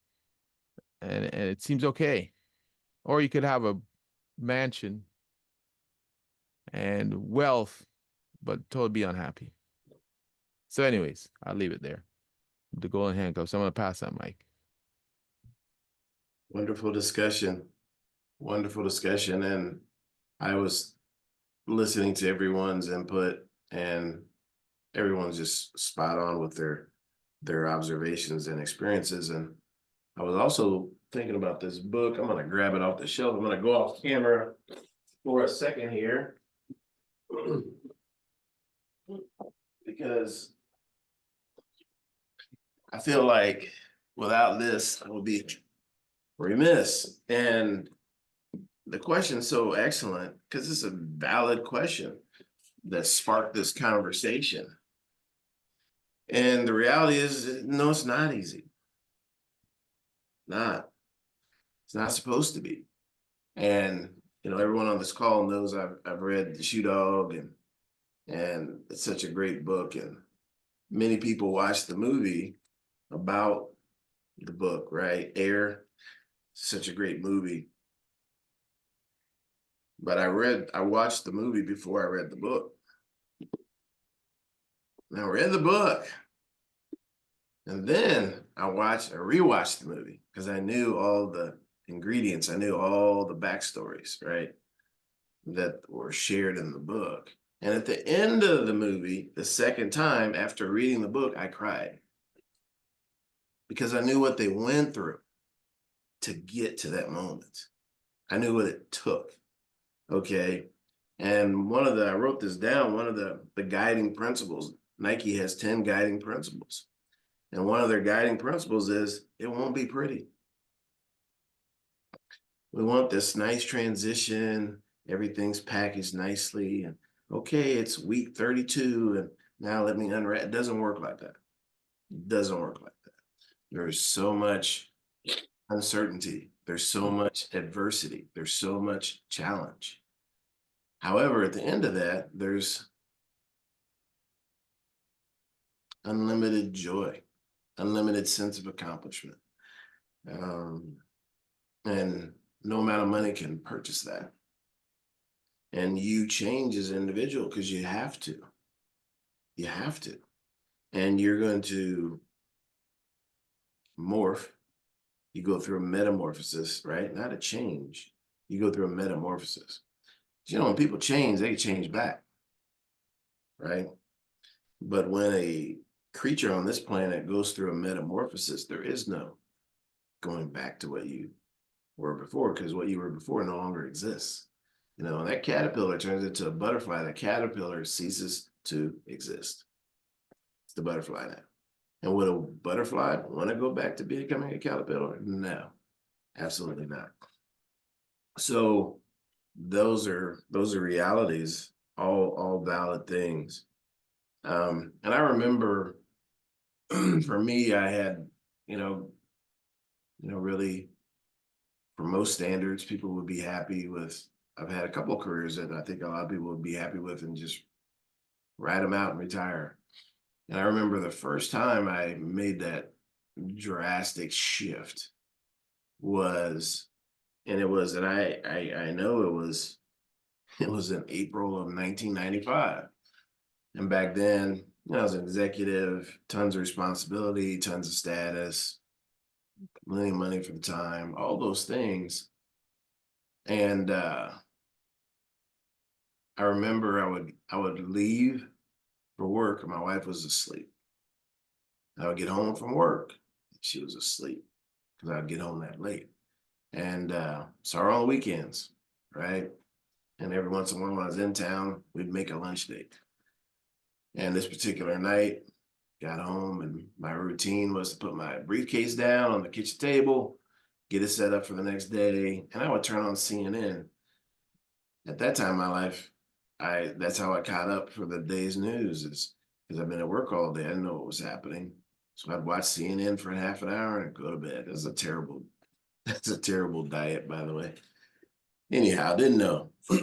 and it seems okay. Or you could have a mansion and wealth, but totally be unhappy. So, anyways, I'll leave it there. The golden handcuffs. I'm gonna pass that mic. Wonderful discussion. Wonderful discussion. And I was listening to everyone's input, and everyone's just spot on with their observations and experiences. And I was also thinking about this book. I'm gonna grab it off the shelf. I'm gonna go off camera for a second here. Because I feel like without this, I would be remiss. And the question's so excellent because it's a valid question that sparked this conversation. And the reality is, no, it's not easy. It's not supposed to be. And everyone on this call knows I've read The Shoe Dog, and it's such a great book. And many people watch the movie about the book, right? Air, such a great movie. But I watched the movie before I read the book. Now I read the book, and then I rewatched the movie because I knew all the ingredients. I knew all the backstories, right, that were shared in the book. And at the end of the movie, the second time after reading the book, I cried because I knew what they went through to get to that moment. I knew what it took. Okay. And I wrote this down, one of the guiding principles. Nike has 10 guiding principles. And one of their guiding principles is it won't be pretty. We want this nice transition. Everything's packaged nicely. And okay, it's week 32. And now let me unwrap. It doesn't work like that. It doesn't work like that. There's so much uncertainty. There's so much adversity. There's so much challenge. However, at the end of that, there's unlimited joy, unlimited sense of accomplishment. And no amount of money can purchase that. And you change as an individual because you have to. You have to. And you're going to morph. You go through a metamorphosis, right? Not a change. You go through a metamorphosis. When people change, they change back, right? But when a creature on this planet goes through a metamorphosis, there is no going back to what you were before, because what you were before no longer exists. That caterpillar turns into a butterfly. That caterpillar ceases to exist. It's the butterfly now. And would a butterfly want to go back to becoming a caterpillar? No, absolutely not. So those are realities, all valid things. And I remember for me, I had, really, for most standards, people would be happy with. I've had a couple of careers that I think a lot of people would be happy with and just ride them out and retire. And I remember the first time I made that drastic shift was, and I know it was It was in April of 1995. And back then, I was an executive, tons of responsibility, tons of status, plenty of money for the time, all those things. And I remember I would leave for work and my wife was asleep. I would get home from work, she was asleep because I'd get home that late. And saw her on the weekends, right? And every once in a while when I was in town, we'd make a lunch date. And this particular night, got home and my routine was to put my briefcase down on the kitchen table, get it set up for the next day, and I would turn on CNN. At that time in my life, that's how I caught up for the day's news is because I've been at work all day. I didn't know what was happening. So I'd watch CNN for half an hour and go to bed. That's a terrible diet, by the way. Anyhow, didn't know. This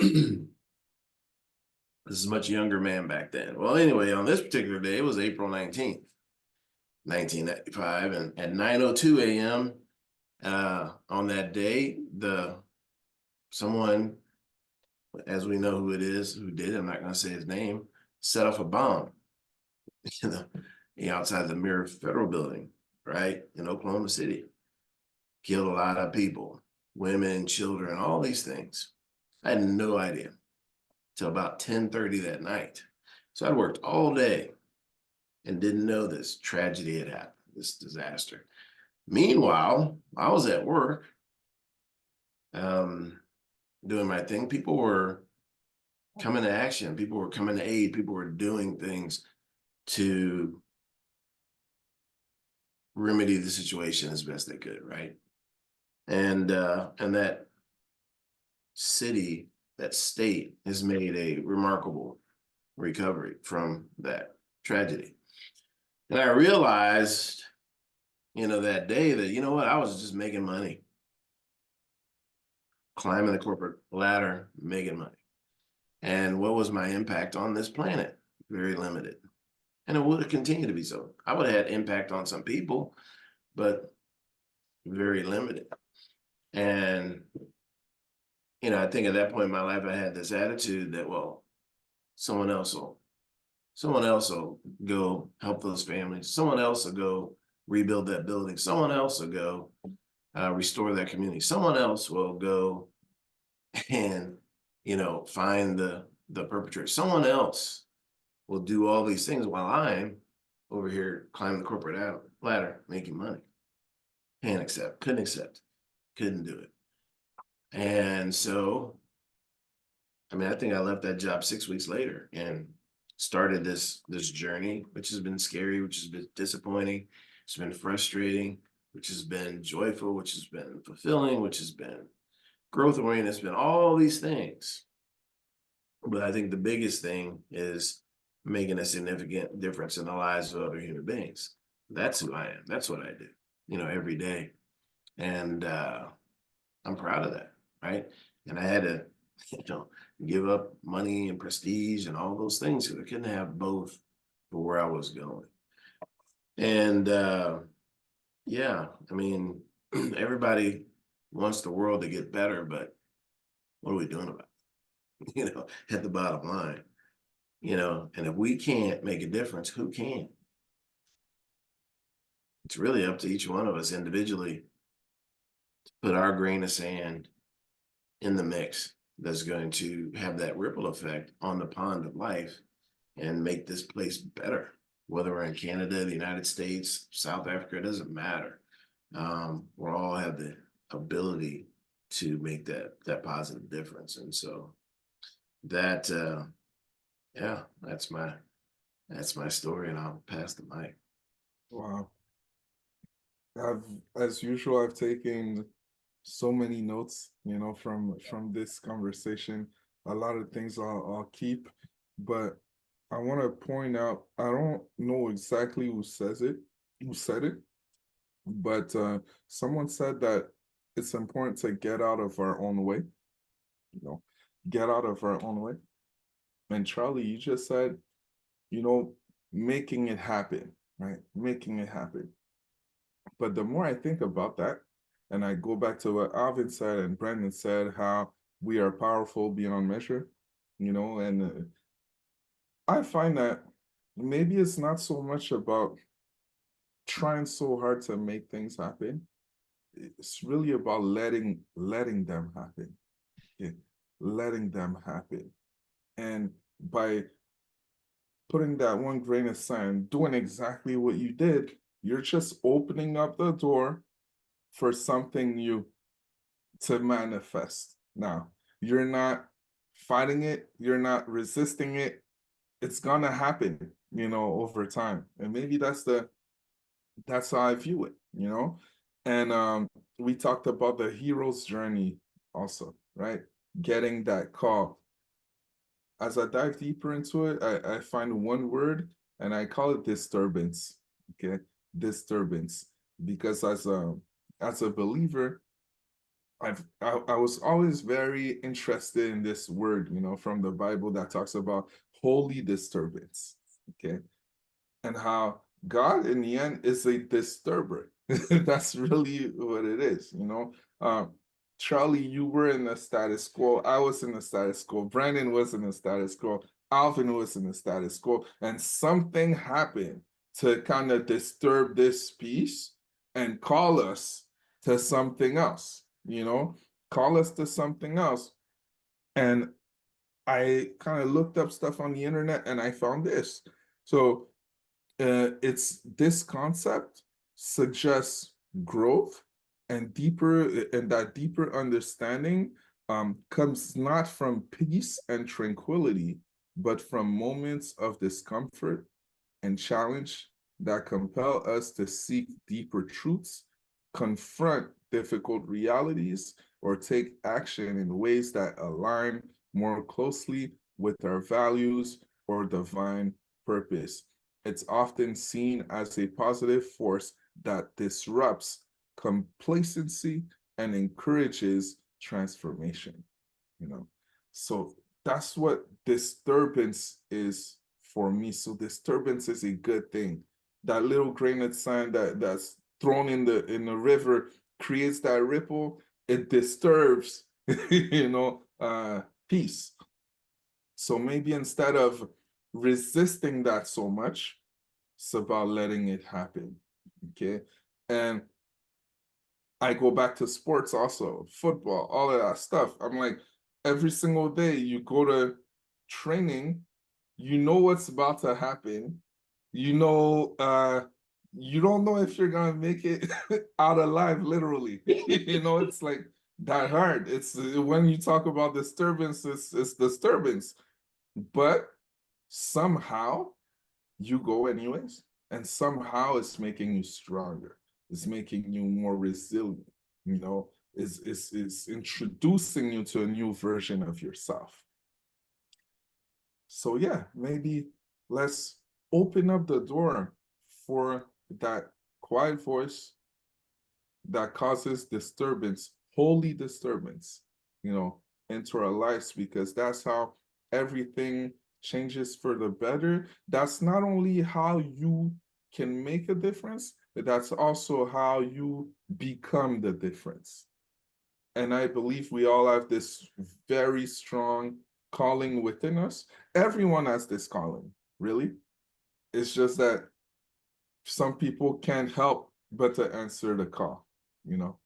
is a much younger man back then. Well, anyway, on this particular day, it was April 19th, 1995, and at 9:02 a.m. On that day, someone, as we know who it is, who did, I'm not going to say his name, set off a bomb outside the Mirror Federal Building, right, in Oklahoma City. Killed a lot of people, women, children, all these things. I had no idea till about 10:30 that night. So I worked all day and didn't know this tragedy had happened, this disaster. Meanwhile, I was at work doing my thing. People were coming to action. People were coming to aid. People were doing things to remedy the situation as best they could, right? And that city, that state has made a remarkable recovery from that tragedy. And I realized, that day that, you know what, I was just making money, climbing the corporate ladder, making money. And what was my impact on this planet? Very limited. And it would continue to be so. I would have had impact on some people, but very limited. And, I think at that point in my life, I had this attitude that, well, someone else will go help those families. Someone else will go rebuild that building. Someone else will go restore that community. Someone else will go and, find the perpetrator. Someone else will do all these things while I'm over here climbing the corporate ladder, making money. Couldn't accept, couldn't do it. And so, I think I left that job 6 weeks later and started this journey, which has been scary, which has been disappointing, it's been frustrating, which has been joyful, which has been fulfilling, which has been growth oriented. It's been all these things. But I think the biggest thing is making a significant difference in the lives of other human beings. That's who I am. That's what I do, every day. And I'm proud of that, right? And I had to, give up money and prestige and all those things because I couldn't have both for where I was going. And yeah, everybody wants the world to get better, but what are we doing about it? At the bottom line, and if we can't make a difference, who can? It's really up to each one of us individually to put our grain of sand in the mix that's going to have that ripple effect on the pond of life and make this place better. Whether we're in Canada, the United States, South Africa, it doesn't matter. We all have the ability to make that positive difference. And so that, yeah, that's my story, and I'll pass the mic. Wow. As usual, I've taken so many notes, from this conversation. A lot of things I'll keep, but I want to point out, I don't know exactly who said it, but someone said that it's important to get out of our own way, get out of our own way. And Charlie, you just said, making it happen, right? Making it happen. But the more I think about that, and I go back to what Alvin said and Brandon said, how we are powerful beyond measure, and I find that maybe it's not so much about trying so hard to make things happen. It's really about letting them happen. Yeah, letting them happen. And by putting that one grain of sand, doing exactly what you did, you're just opening up the door for something new to manifest. Now, you're not fighting it, you're not resisting it. It's gonna happen, over time. And maybe that's how I view it. And we talked about the hero's journey also, right? Getting that call. As I dive deeper into it, I find one word and I call it disturbance. Okay, disturbance. Because as a believer, I was always very interested in this word, from the Bible that talks about holy disturbance. Okay, and how God in the end is a disturber. That's really what it is. Charlie, you were in the status quo. I was in the status quo. Brandon was in the status quo. Alvin was in the status quo. And something happened to kind of disturb this peace and call us to something else, call us to something else. And I kind of looked up stuff on the internet and I found this. So it's this concept suggests growth and that deeper understanding comes not from peace and tranquility, but from moments of discomfort and challenge that compel us to seek deeper truths, confront difficult realities, or take action in ways that align more closely with our values or divine purpose. It's often seen as a positive force that disrupts complacency and encourages transformation. So that's what disturbance is for me. So disturbance is a good thing. That little grain of sand that's thrown in the river creates that ripple. It disturbs, peace. So maybe instead of resisting that so much, it's about letting it happen. Okay. And I go back to sports also, football, all of that stuff. I'm like, every single day you go to training, you know what's about to happen. You don't know if you're gonna make it out alive, literally. It's like that hard. It's when you talk about disturbance, it's disturbance. But somehow you go anyways, and somehow it's making you stronger. It's making you more resilient. Is introducing you to a new version of yourself. So yeah, maybe let's open up the door for that quiet voice that causes disturbance, holy disturbance, into our lives, because that's how everything changes for the better. That's not only how you can make a difference, but that's also how you become the difference. And I believe we all have this very strong calling within us. Everyone has this calling, really. It's just that some people can't help but to answer the call,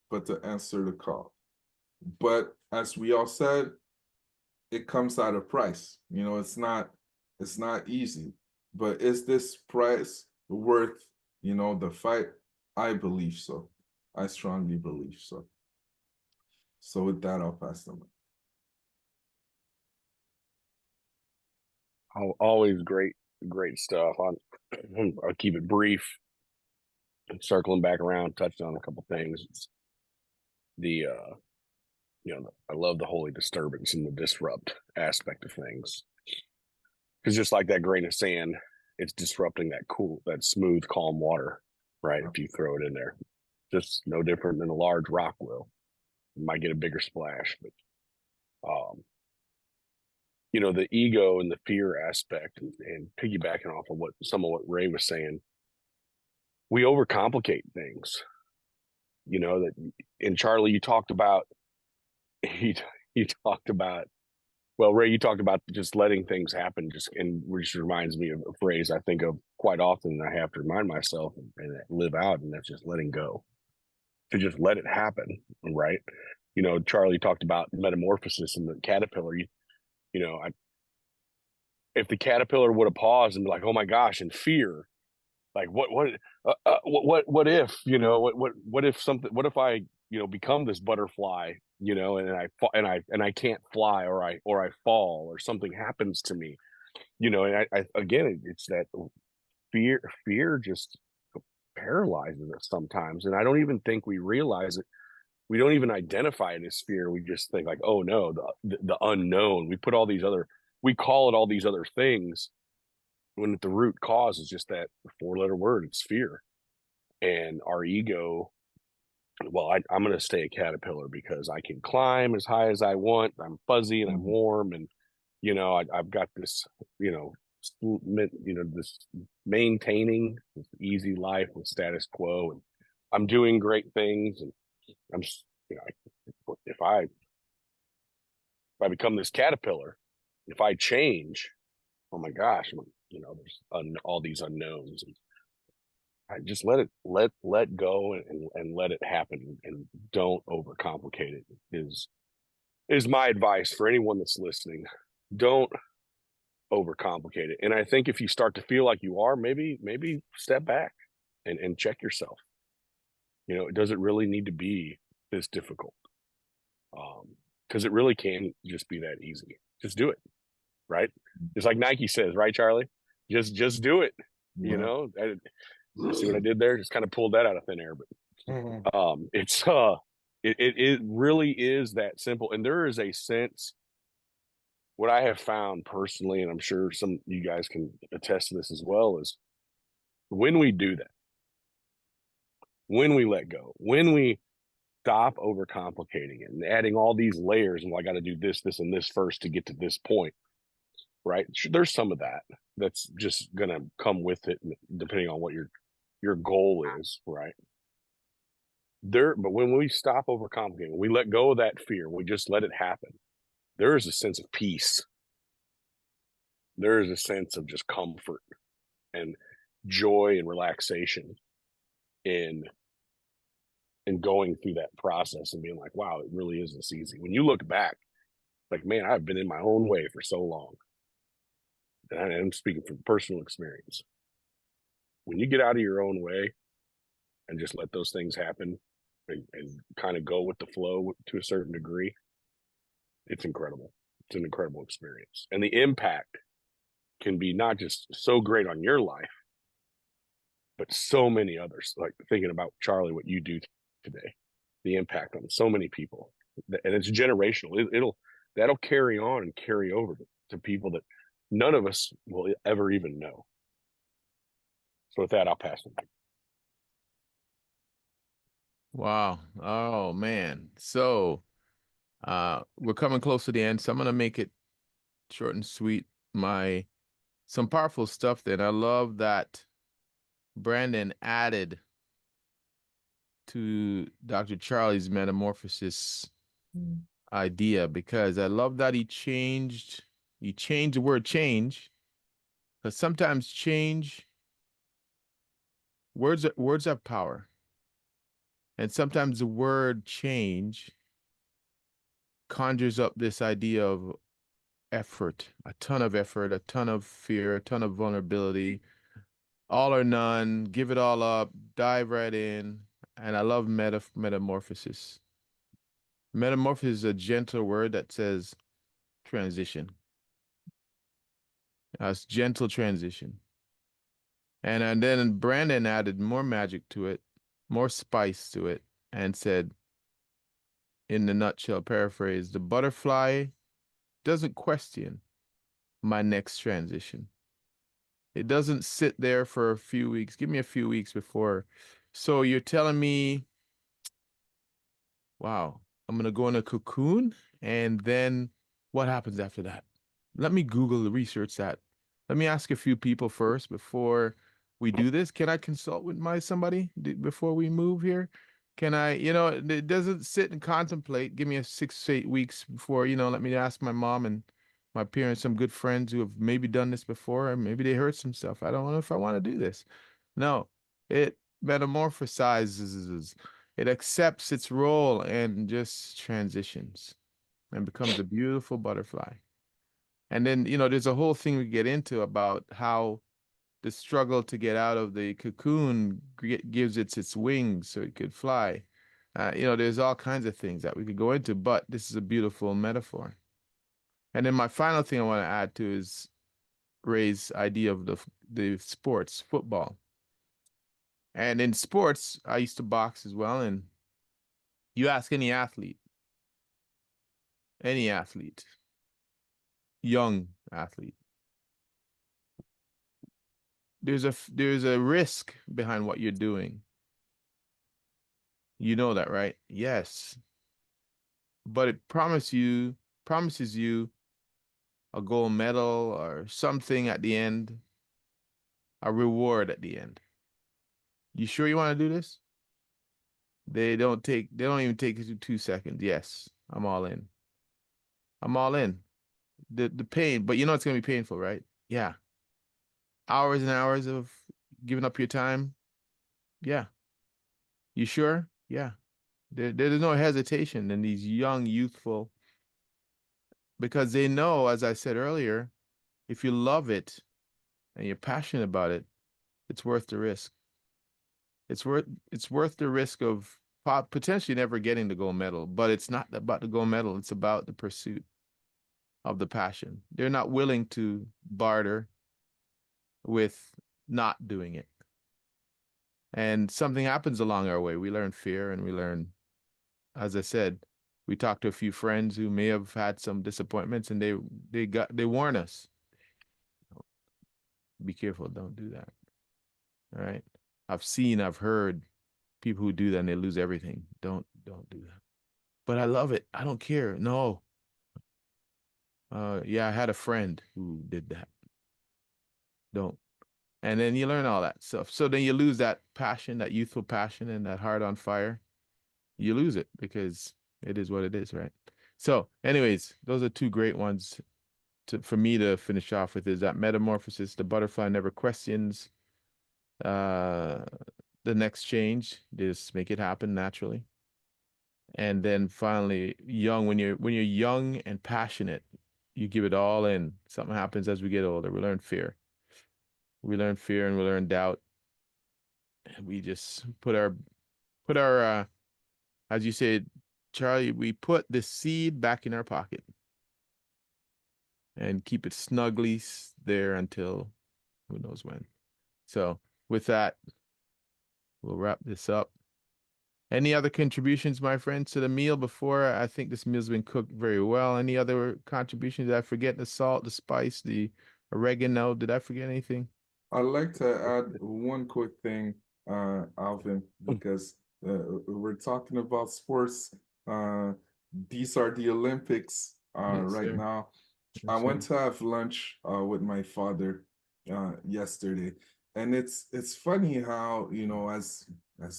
but to answer the call. But as we all said, it comes at a price. It's not easy. But is this price worth, the fight? I believe so. I strongly believe so. So with that, I'll pass the mic. Always great stuff. I'll keep it brief. Circling back around, touching on a couple things. It's the I love the holy disturbance and the disrupt aspect of things, because just like that grain of sand, it's disrupting that smooth, calm water, right? If you throw it in there, just no different than a large rock will. You might get a bigger splash, but the ego and the fear aspect, and piggybacking off of some of what Ray was saying, we overcomplicate things. That, and Charlie, you talked about Well, Ray, you talked about just letting things happen, which reminds me of a phrase I think of quite often. And I have to remind myself and live out, and that's just letting go, to just let it happen, right? Charlie talked about metamorphosis and the caterpillar. If the caterpillar would have paused and be like, "Oh my gosh," in fear, like what if what if something, what if I become this butterfly, and I can't fly, or I fall, or something happens to me, and I again, it's that fear just paralyzes us sometimes, and I don't even think we realize it. We don't even identify it as fear. We just think like, oh no, the unknown. We call it all these other things, when the root cause is just that 4-letter word. It's fear. And our ego, well, I'm going to stay a caterpillar because I can climb as high as I want. I'm fuzzy and I'm warm, and I've got this, this maintaining this easy life with status quo, and I'm doing great things, and I'm, if I become this caterpillar, if I change, oh my gosh, there's all these unknowns. And I just let go and let it happen, and don't overcomplicate it is my advice for anyone that's listening. Don't overcomplicate it. And I think if you start to feel like you are, maybe step back and check yourself. Does it really need to be this difficult? Because it really can just be that easy. Just do it, right? It's like Nike says, right, Charlie? Just do it. You see what I did there? Just kind of pulled that out of thin air, but it's it really is that simple. And there is a sense, what I have found personally, and I'm sure some of you guys can attest to this as well, is when we do that, when we let go, when we stop overcomplicating it and adding all these layers, and I got to do this, and this first to get to this point, right? There's some of that that's just gonna come with it, depending on what your goal is, right? But when we stop overcomplicating, we let go of that fear, we just let it happen, there is a sense of peace. There is a sense of just comfort and joy and relaxation in going through that process and being like, wow, it really is this easy. When you look back, like, man, I've been in my own way for so long. And I'm speaking from personal experience. When you get out of your own way and just let those things happen and kind of go with the flow to a certain degree, it's incredible. It's an incredible experience. And the impact can be not just so great on your life, but so many others. Like thinking about, Charlie, what you do today, the impact on so many people, and it's generational. That'll carry on and carry over to people that none of us will ever even know. So with that, I'll pass it. Wow. Oh man. So we're coming close to the end, so I'm gonna make it short and sweet. Some powerful stuff then. I love that Brandon added to Dr. Charlie's metamorphosis idea, because I love that he changed the word change, because sometimes words have power. And sometimes the word change conjures up this idea of effort, a ton of effort, a ton of fear, a ton of vulnerability, all or none, give it all up, dive right in. And I love metamorphosis. Metamorphosis is a gentle word that says transition. It's gentle transition. And then Brandon added more magic to it, more spice to it, and said, in the nutshell, paraphrase, the butterfly doesn't question my next transition. It doesn't sit there for a few weeks. Give me a few weeks before. So you're telling me, wow, I'm going to go in a cocoon, and then what happens after that? Let me Google the research that. Let me ask a few people first before we do this. Can I consult with somebody before we move here? Can I, it doesn't sit and contemplate. Give me a 6 to 8 weeks before, let me ask my mom and my parents, some good friends who have maybe done this before, and maybe they heard some stuff. I don't know if I want to do this. No, it metamorphosizes. It accepts its role and just transitions and becomes a beautiful butterfly. And then, there's a whole thing we get into about how the struggle to get out of the cocoon gives its wings so it could fly. There's all kinds of things that we could go into, but this is a beautiful metaphor. And then my final thing I want to add to is Ray's idea of the sports, football. And in sports, I used to box as well. And you ask any athlete, young athlete, there's a risk behind what you're doing. You know that, right? Yes. But it promises you a gold medal or something at the end, a reward at the end. You sure you want to do this? They don't even take it to 2 seconds. Yes, I'm all in. I'm all in. The pain, but it's gonna be painful, right? Yeah. Hours and hours of giving up your time. Yeah. You sure? Yeah. There's no hesitation in these young, youthful, because they know, as I said earlier, if you love it and you're passionate about it, it's worth the risk. It's worth the risk of potentially never getting the gold medal, but it's not about the gold medal. It's about the pursuit of the passion. They're not willing to barter with not doing it. And something happens along our way. We learn fear and we learn, as I said, we talked to a few friends who may have had some disappointments and they warn us. Be careful, don't do that. All right. I've heard people who do that and they lose everything. Don't do that. But I love it. I don't care. No. Yeah, I had a friend who did that. Don't. And then you learn all that stuff. So then you lose that passion, that youthful passion and that heart on fire. You lose it because it is what it is, right? So anyways, those are two great ones for me to finish off with, is that metamorphosis. The butterfly never questions the next change. Just make it happen naturally. And then finally, when you're young and passionate, you give it all in. Something happens as we get older. We learn fear. We learn fear and we learn doubt. And we just put our as you said, Charlie, we put the seed back in our pocket and keep it snugly there until who knows when. So with that, we'll wrap this up. Any other contributions, my friends, to the meal before? I think this meal's been cooked very well. Any other contributions? Did I forget the salt, the spice, the oregano? Did I forget anything? I'd like to add one quick thing, Alvin, because we're talking about sports. These are the Olympics Yes, right sir. now. Yes, I went sir. to have lunch with my father yesterday, and it's funny how, as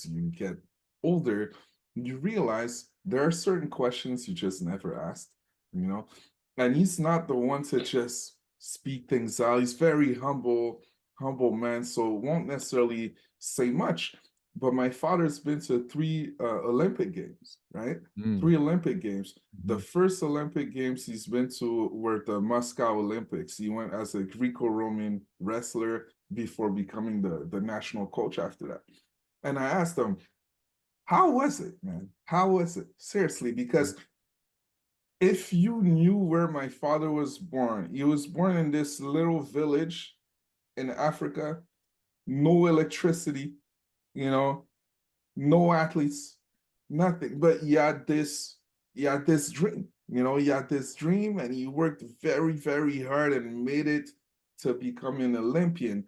you get older, you realize there are certain questions you just never asked, and he's not the one to just speak things out. He's very humble man, so won't necessarily say much. But my father's been to three Olympic Games, right? Mm. 3 Olympic Games. The Mhm. first Olympic Games he's been to were the Moscow Olympics. He went as a Greco-Roman wrestler before becoming the national coach after that. And I asked him, how was it, man? How was it? Seriously, because if you knew where my father was born, he was born in this little village in Africa, no electricity, you know, no athletes, nothing. But he had this dream, he had this dream and he worked very, very hard and made it to become an Olympian.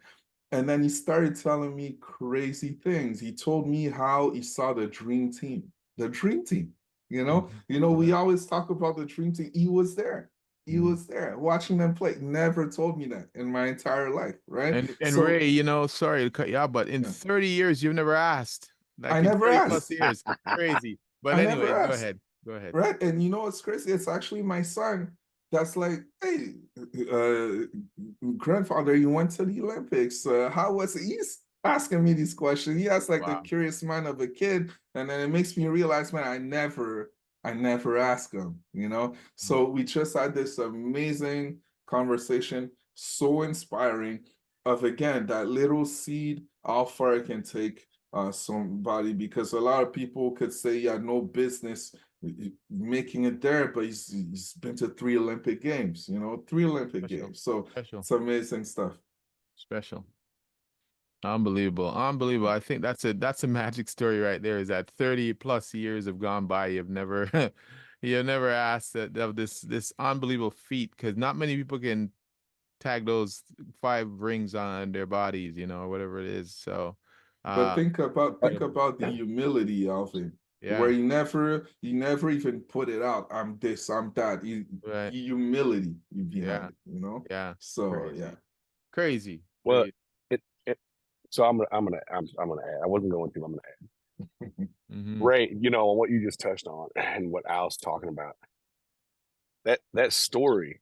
And then he started telling me crazy things. He told me how he saw the dream team, the dream team. We always talk about the dream team. He was there. He was there watching them play. Never told me that in my entire life, right? And So Ray, sorry to cut you out, but in yeah, 30 years, you've never asked. I Like in never 30 plus asked. years. Crazy. But I never anyways, go asked. ahead. Go ahead. Right. And you know what's crazy? It's actually my son That's like, hey, grandfather, you went to the Olympics. How was it? He's asking me these questions. He has like the Wow. curious mind of a kid, and then it makes me realize, man, I never ask him. So we just had this amazing conversation, so inspiring. Of again that little seed, how far it can take somebody, because a lot of people could say, yeah, no business making it there, but he's been to 3 Olympic Games, 3 Olympic Special. Games. So Special. it's amazing stuff. Special. Unbelievable. Unbelievable. I think that's a magic story right there, is that 30 plus years have gone by. You've never you've never asked that of this unbelievable feat, because not many people can tag those 5 rings on their bodies, or whatever it is. So But think incredible. about the humility of him, where Yeah, he never even put it out. I'm this, I'm that. right. The humility Yeah, behind it. yeah. So Crazy. yeah. Crazy. Well, Crazy. so I'm gonna add. I wasn't going to. I'm gonna add. Mm-hmm. Ray, on what you just touched on and what Al's talking about. That story,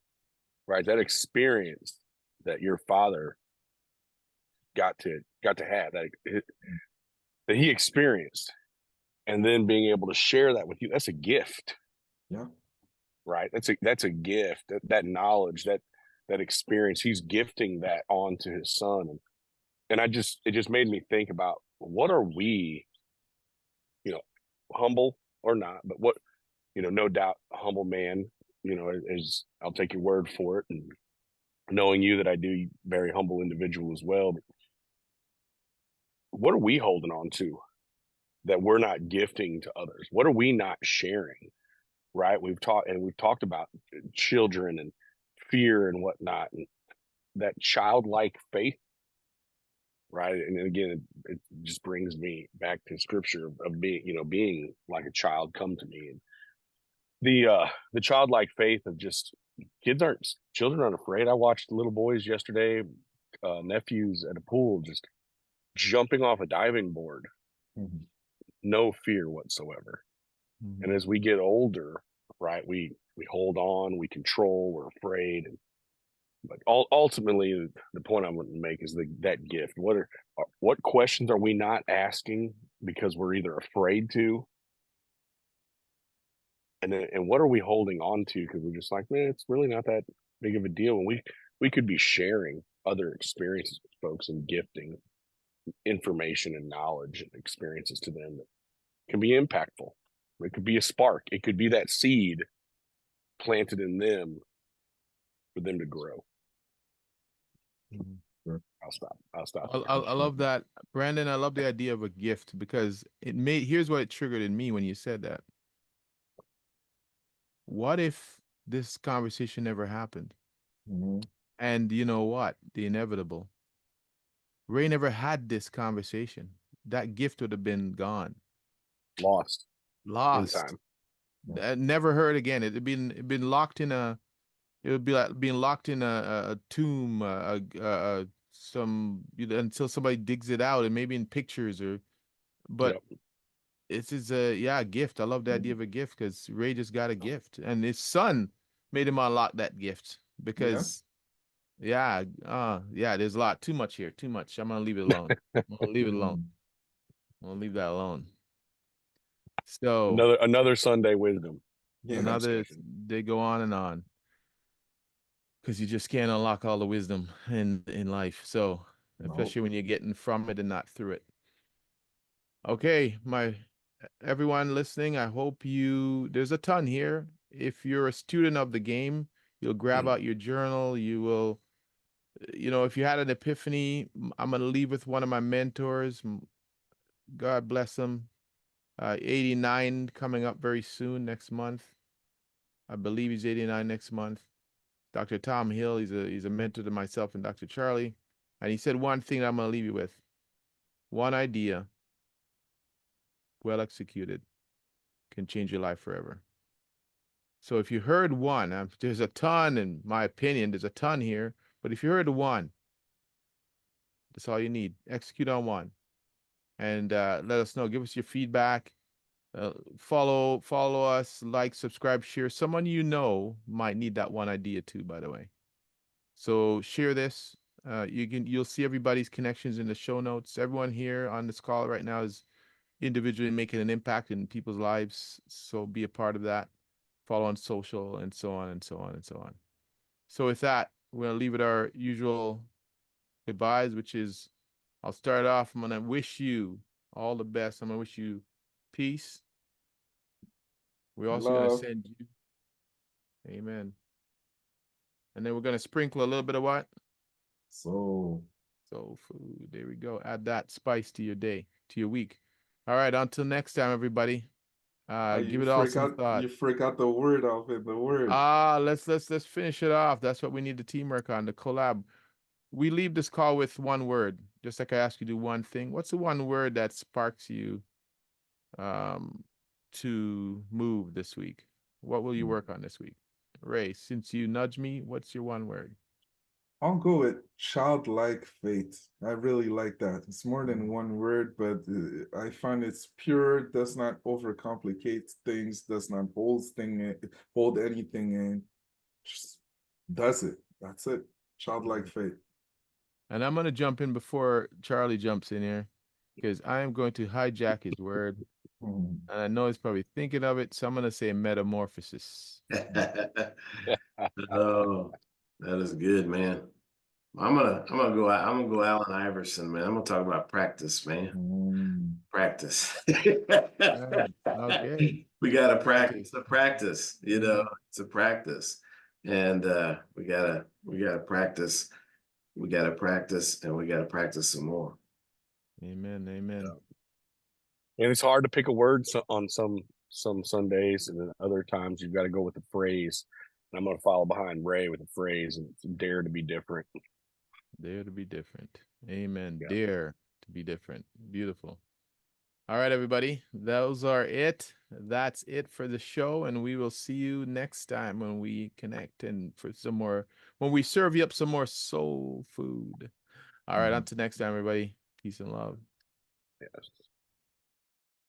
right? That experience that your father got to have, that he experienced, and then being able to share that with you, that's a gift. Yeah. Right? That's a gift. That knowledge, that experience, he's gifting that on to his son. And it just made me think about, what are we, humble or not, but what, no doubt a humble man, is, I'll take your word for it, and knowing you, that I do, very humble individual as well. But what are we holding on to that we're not gifting to others? What are we not sharing? Right? We've talked about children and fear and whatnot, and that childlike faith, right? And again, it just brings me back to scripture of being like a child, come to me. And the childlike faith of just, children aren't afraid. I watched little boys yesterday, nephews at a pool, just jumping off a diving board, Mhm. no fear whatsoever. Mm-hmm. And as we get older, right, we hold on, we control, we're afraid. But ultimately, the point I'm going to make is that gift. What questions are we not asking because we're either afraid to, and what are we holding on to because we're just like, man, it's really not that big of a deal. And we could be sharing other experiences with folks and gifting information and knowledge and experiences to them that can be impactful. It could be a spark. It could be that seed planted in them for them to grow. Mm-hmm. I'll stop. I love that, Brandon. I love the idea of a gift, because here's what it triggered in me when you said that. What if this conversation never happened? Mhm. And you know what? The inevitable. Ray never had this conversation. That gift would have been gone. Lost in Lost. time. Never heard again. It'd been locked in a. It would be like being locked in a tomb, until somebody digs it out, and maybe in pictures or. But Yep. this is a gift. I love the idea of a gift, because Ray just got a gift, and his son made him unlock that gift, because yeah, there's a lot, too much here, too much. I'm gonna leave it alone. I'm gonna leave it alone. I'm gonna leave that alone. So Another Sunday wisdom. Yeah. another, they go on, because you just can't unlock all the wisdom in life. So especially when you're getting from it and not through it. Okay, everyone listening, I hope there's a ton here. If you're a student of the game, you'll grab out your journal. You will, if you had an epiphany, I'm going to leave with one of my mentors. God bless him. 89 coming up very soon, next month. I believe he's 89 next month. Dr. Tom Hill, he's a mentor to myself and Dr. Charlie. And he said one thing that I'm going to leave you with. One idea, well executed, can change your life forever. So if you heard one, there's a ton, in my opinion, there's a ton here. But if you heard one, that's all you need. Execute on one. And let us know. Give us your feedback. Follow us, like, subscribe, share. Someone you know might need that one idea too, by the way. So share this. You'll see everybody's connections in the show notes. Everyone here on this call right now is individually making an impact in people's lives. So be a part of that. Follow on social and so on and so on and so on. So with that, we're gonna leave it our usual goodbyes, which is I'll start off. I'm gonna wish you all the best. I'm gonna wish you peace. We're also gonna Love. send you, amen. And then we're gonna sprinkle a little bit of what? So. Soul food. There we go. Add that spice to your day, to your week. All right. Until next time, everybody. Give it all some thought. You forgot the word of it. The word. Let's finish it off. That's what we need the teamwork on, the collab. We leave this call with one word. Just like I asked you to do one thing. What's the one word that sparks you to move this week? What will you work on this week? Ray, since you nudge me, what's your one word? I'll go with childlike faith. I really like that. It's more than one word, but I find it's pure, does not overcomplicate things, does not hold anything in, just does it. That's it. Childlike faith. And I'm going to jump in before Charlie jumps in here because I am going to hijack his word. And I know he's probably thinking of it, so I'm going to say metamorphosis. Oh, that is good, man. I'm gonna go Allen Iverson, man. I'm gonna talk about practice, man. Practice. Okay. We gotta Okay. practice. A practice, it's a practice. And we gotta practice. We gotta practice and we gotta practice some more. Amen. Amen. And it's hard to pick a word on some Sundays, and then other times you've got to go with the phrase. And I'm going to follow behind Ray with the phrase and dare to be different. Dare to be different. Amen. Yeah. Dare to be different. Beautiful. All right, everybody. Those are it. That's it for the show. And we will see you next time when we connect and for some more, when we serve you up some more soul food. All right. Until next time, everybody. Peace and love. Yes.